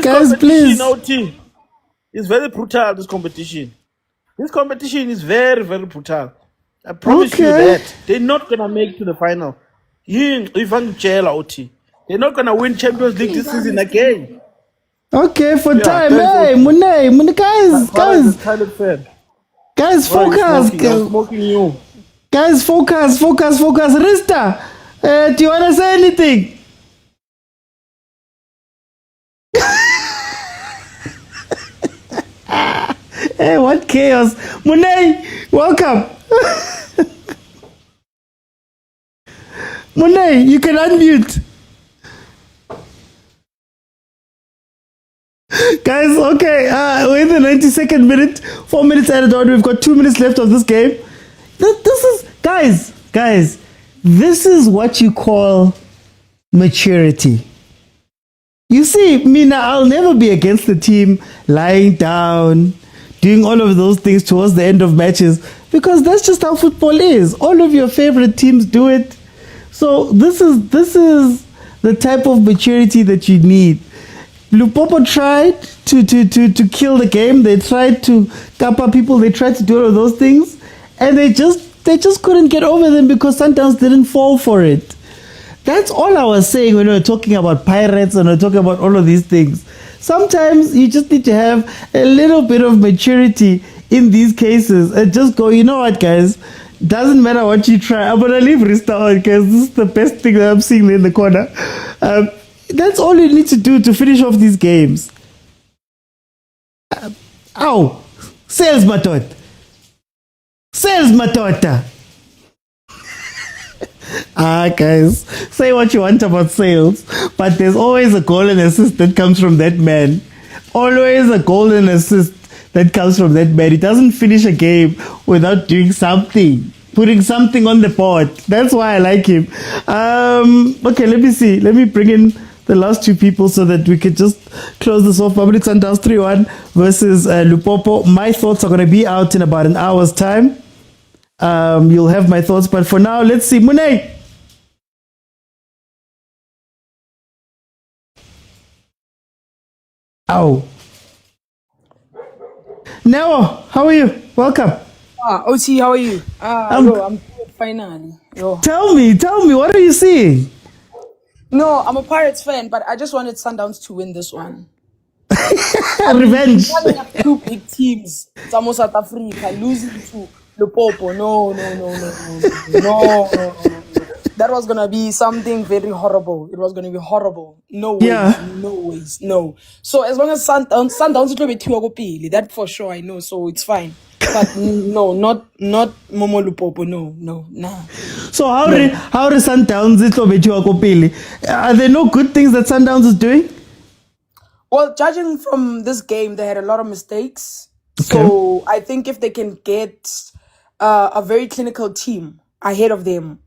Guys, please. OT, it's very brutal, this competition. This competition is very, very brutal. I promise you that. They're not going to make it to the final. Irvin OT. They're not going to win Champions League this season again. Okay, for time. Hey, Mune, guys. Guys, focus. Guys, focus. Rista, do you want to say anything? Hey, what chaos. Mune, welcome. Mune, you can unmute. Guys, okay, we're in the 92nd minute, 4 minutes added on. We've got 2 minutes left of this game. This is, guys, this is what you call maturity. You see, Mina, I'll never be against the team lying down, doing all of those things towards the end of matches, because that's just how football is. All of your favorite teams do it. So this is the type of maturity that you need. Lupopo tried to kill the game. They tried to kappa people. They tried to do all of those things, and they just couldn't get over them because Sundowns didn't fall for it. That's all I was saying when we were talking about Pirates and we were talking about all of these things. Sometimes you just need to have a little bit of maturity in these cases and just go, you know what, guys? Doesn't matter what you try. I'm gonna leave Rista on because this is the best thing that I'm seeing in the corner. That's all you need to do to finish off these games. Ow! Sales matota. Guys, say what you want about Sales, but there's always a goal and assist that comes from that man. Always a goal and assist that comes from that man. He doesn't finish a game without doing something, putting something on the board. That's why I like him. Okay, let me see. Let me bring in the last two people so that we could just close this off. Mamelodi Sundowns 3-1 versus Lupopo. My thoughts are going to be out in about an hour's time. You'll have my thoughts, but for now, let's see. Mune. Ow. Neo, how are you? Welcome. OT, how are you? I'm good, finally. Yo. Tell me, what are you seeing? No, I'm a Pirates fan, but I just wanted Sundowns to win this one. Revenge. We have two big teams, Samo South Africa, losing to Lupopo. No. That was gonna be something very horrible. It was gonna be horrible. No ways. So as long as Sundowns will be Pili, that for sure I know. So it's fine. But no, not Momo Lupopo. No, nah. So how does Sundowns Pili? Are there no good things that Sundowns is doing? Well, judging from this game, they had a lot of mistakes. Okay. So I think if they can get a very clinical team ahead of them,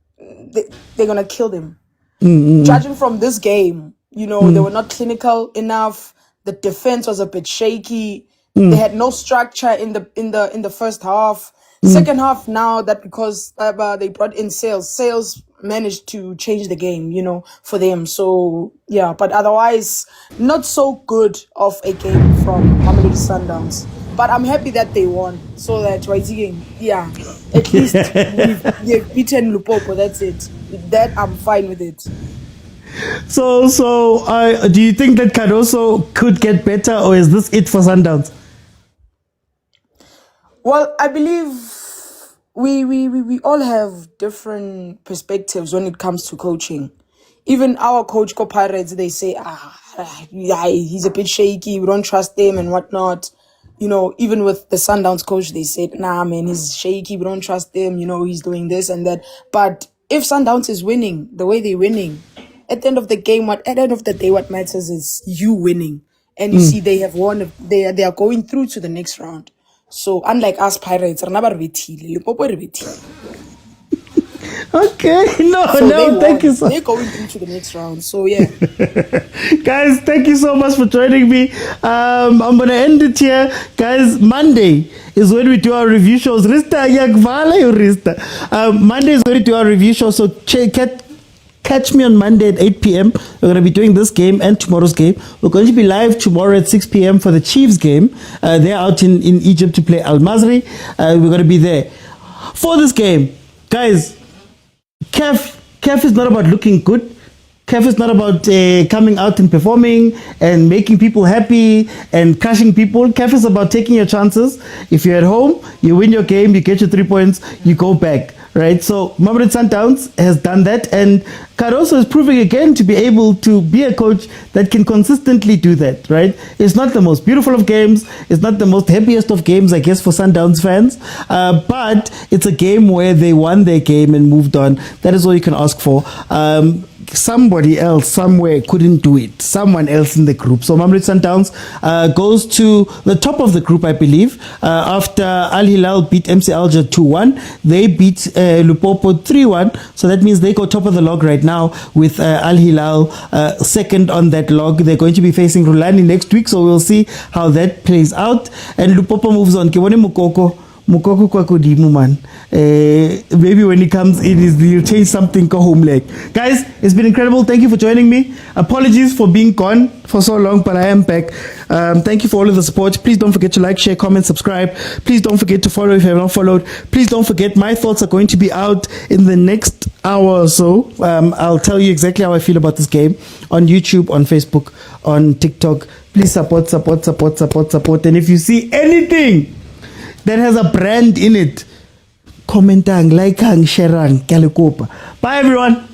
they're gonna kill them. Judging from this game, they were not clinical enough. The defense was a bit shaky. They had no structure in the first half. Second half, now that because they brought in Sales managed to change the game, for them. So yeah, but otherwise, not so good of a game from Mamelodi Sundowns. But I'm happy that they won, so that at least we've beaten Lupopo. That's it. With that, I'm fine with it. So, do you think that Cardoso could get better, or is this it for Sundowns? Well, I believe we all have different perspectives when it comes to coaching. Even our coach, Pirates, they say, yeah, he's a bit shaky, we don't trust him and whatnot. You know, even with the Sundowns coach, they said, nah, man, he's shaky, we don't trust him, you know, he's doing this and that. But if Sundowns is winning the way they're winning, at the end of the game, at the end of the day, what matters is you winning. And you see, they have won, they are going through to the next round. So, unlike us Pirates, okay, no, thank you so much. They're going into the next round, so yeah. Guys, thank you so much for joining me. I'm going to end it here. Guys, Monday is when we do our review shows. Monday is when we do our review show, so catch me on Monday at 8 p.m. We're going to be doing this game and tomorrow's game. We're going to be live tomorrow at 6 p.m. for the Chiefs game. They're out in Egypt to play Al Masry. We're going to be there for this game. Guys, CAF is not about looking good. CAF is not about coming out and performing and making people happy and crushing people. CAF is about taking your chances. If you're at home, you win your game, you get your 3 points, you go back. Right, so Mamelodi Sundowns has done that, and Cardoso is proving again to be able to be a coach that can consistently do that. Right, it's not the most beautiful of games, it's not the most happiest of games, I guess, for Sundowns fans, but it's a game where they won their game and moved on. That is all you can ask for. Somebody else somewhere couldn't do it. Someone else in the group. So Mamelodi Sundowns goes to the top of the group, I believe. After Al Hilal beat MC Alger 2-1, they beat Lupopo 3-1. So that means they go top of the log right now with Al Hilal second on that log. They're going to be facing Rulani next week, so we'll see how that plays out. And Lupopo moves on. Mukoko kwa kudimu man. Maybe when he comes in, he'll change something go home leg. Guys, it's been incredible. Thank you for joining me. Apologies for being gone for so long, but I am back. Thank you for all of the support. Please don't forget to like, share, comment, subscribe. Please don't forget to follow if you have not followed. Please don't forget my thoughts are going to be out in the next hour or so. I'll tell you exactly how I feel about this game on YouTube, on Facebook, on TikTok. Please support. And if you see anything that has a brand in it, commentang, likang, sharang, kalikopa. Bye everyone.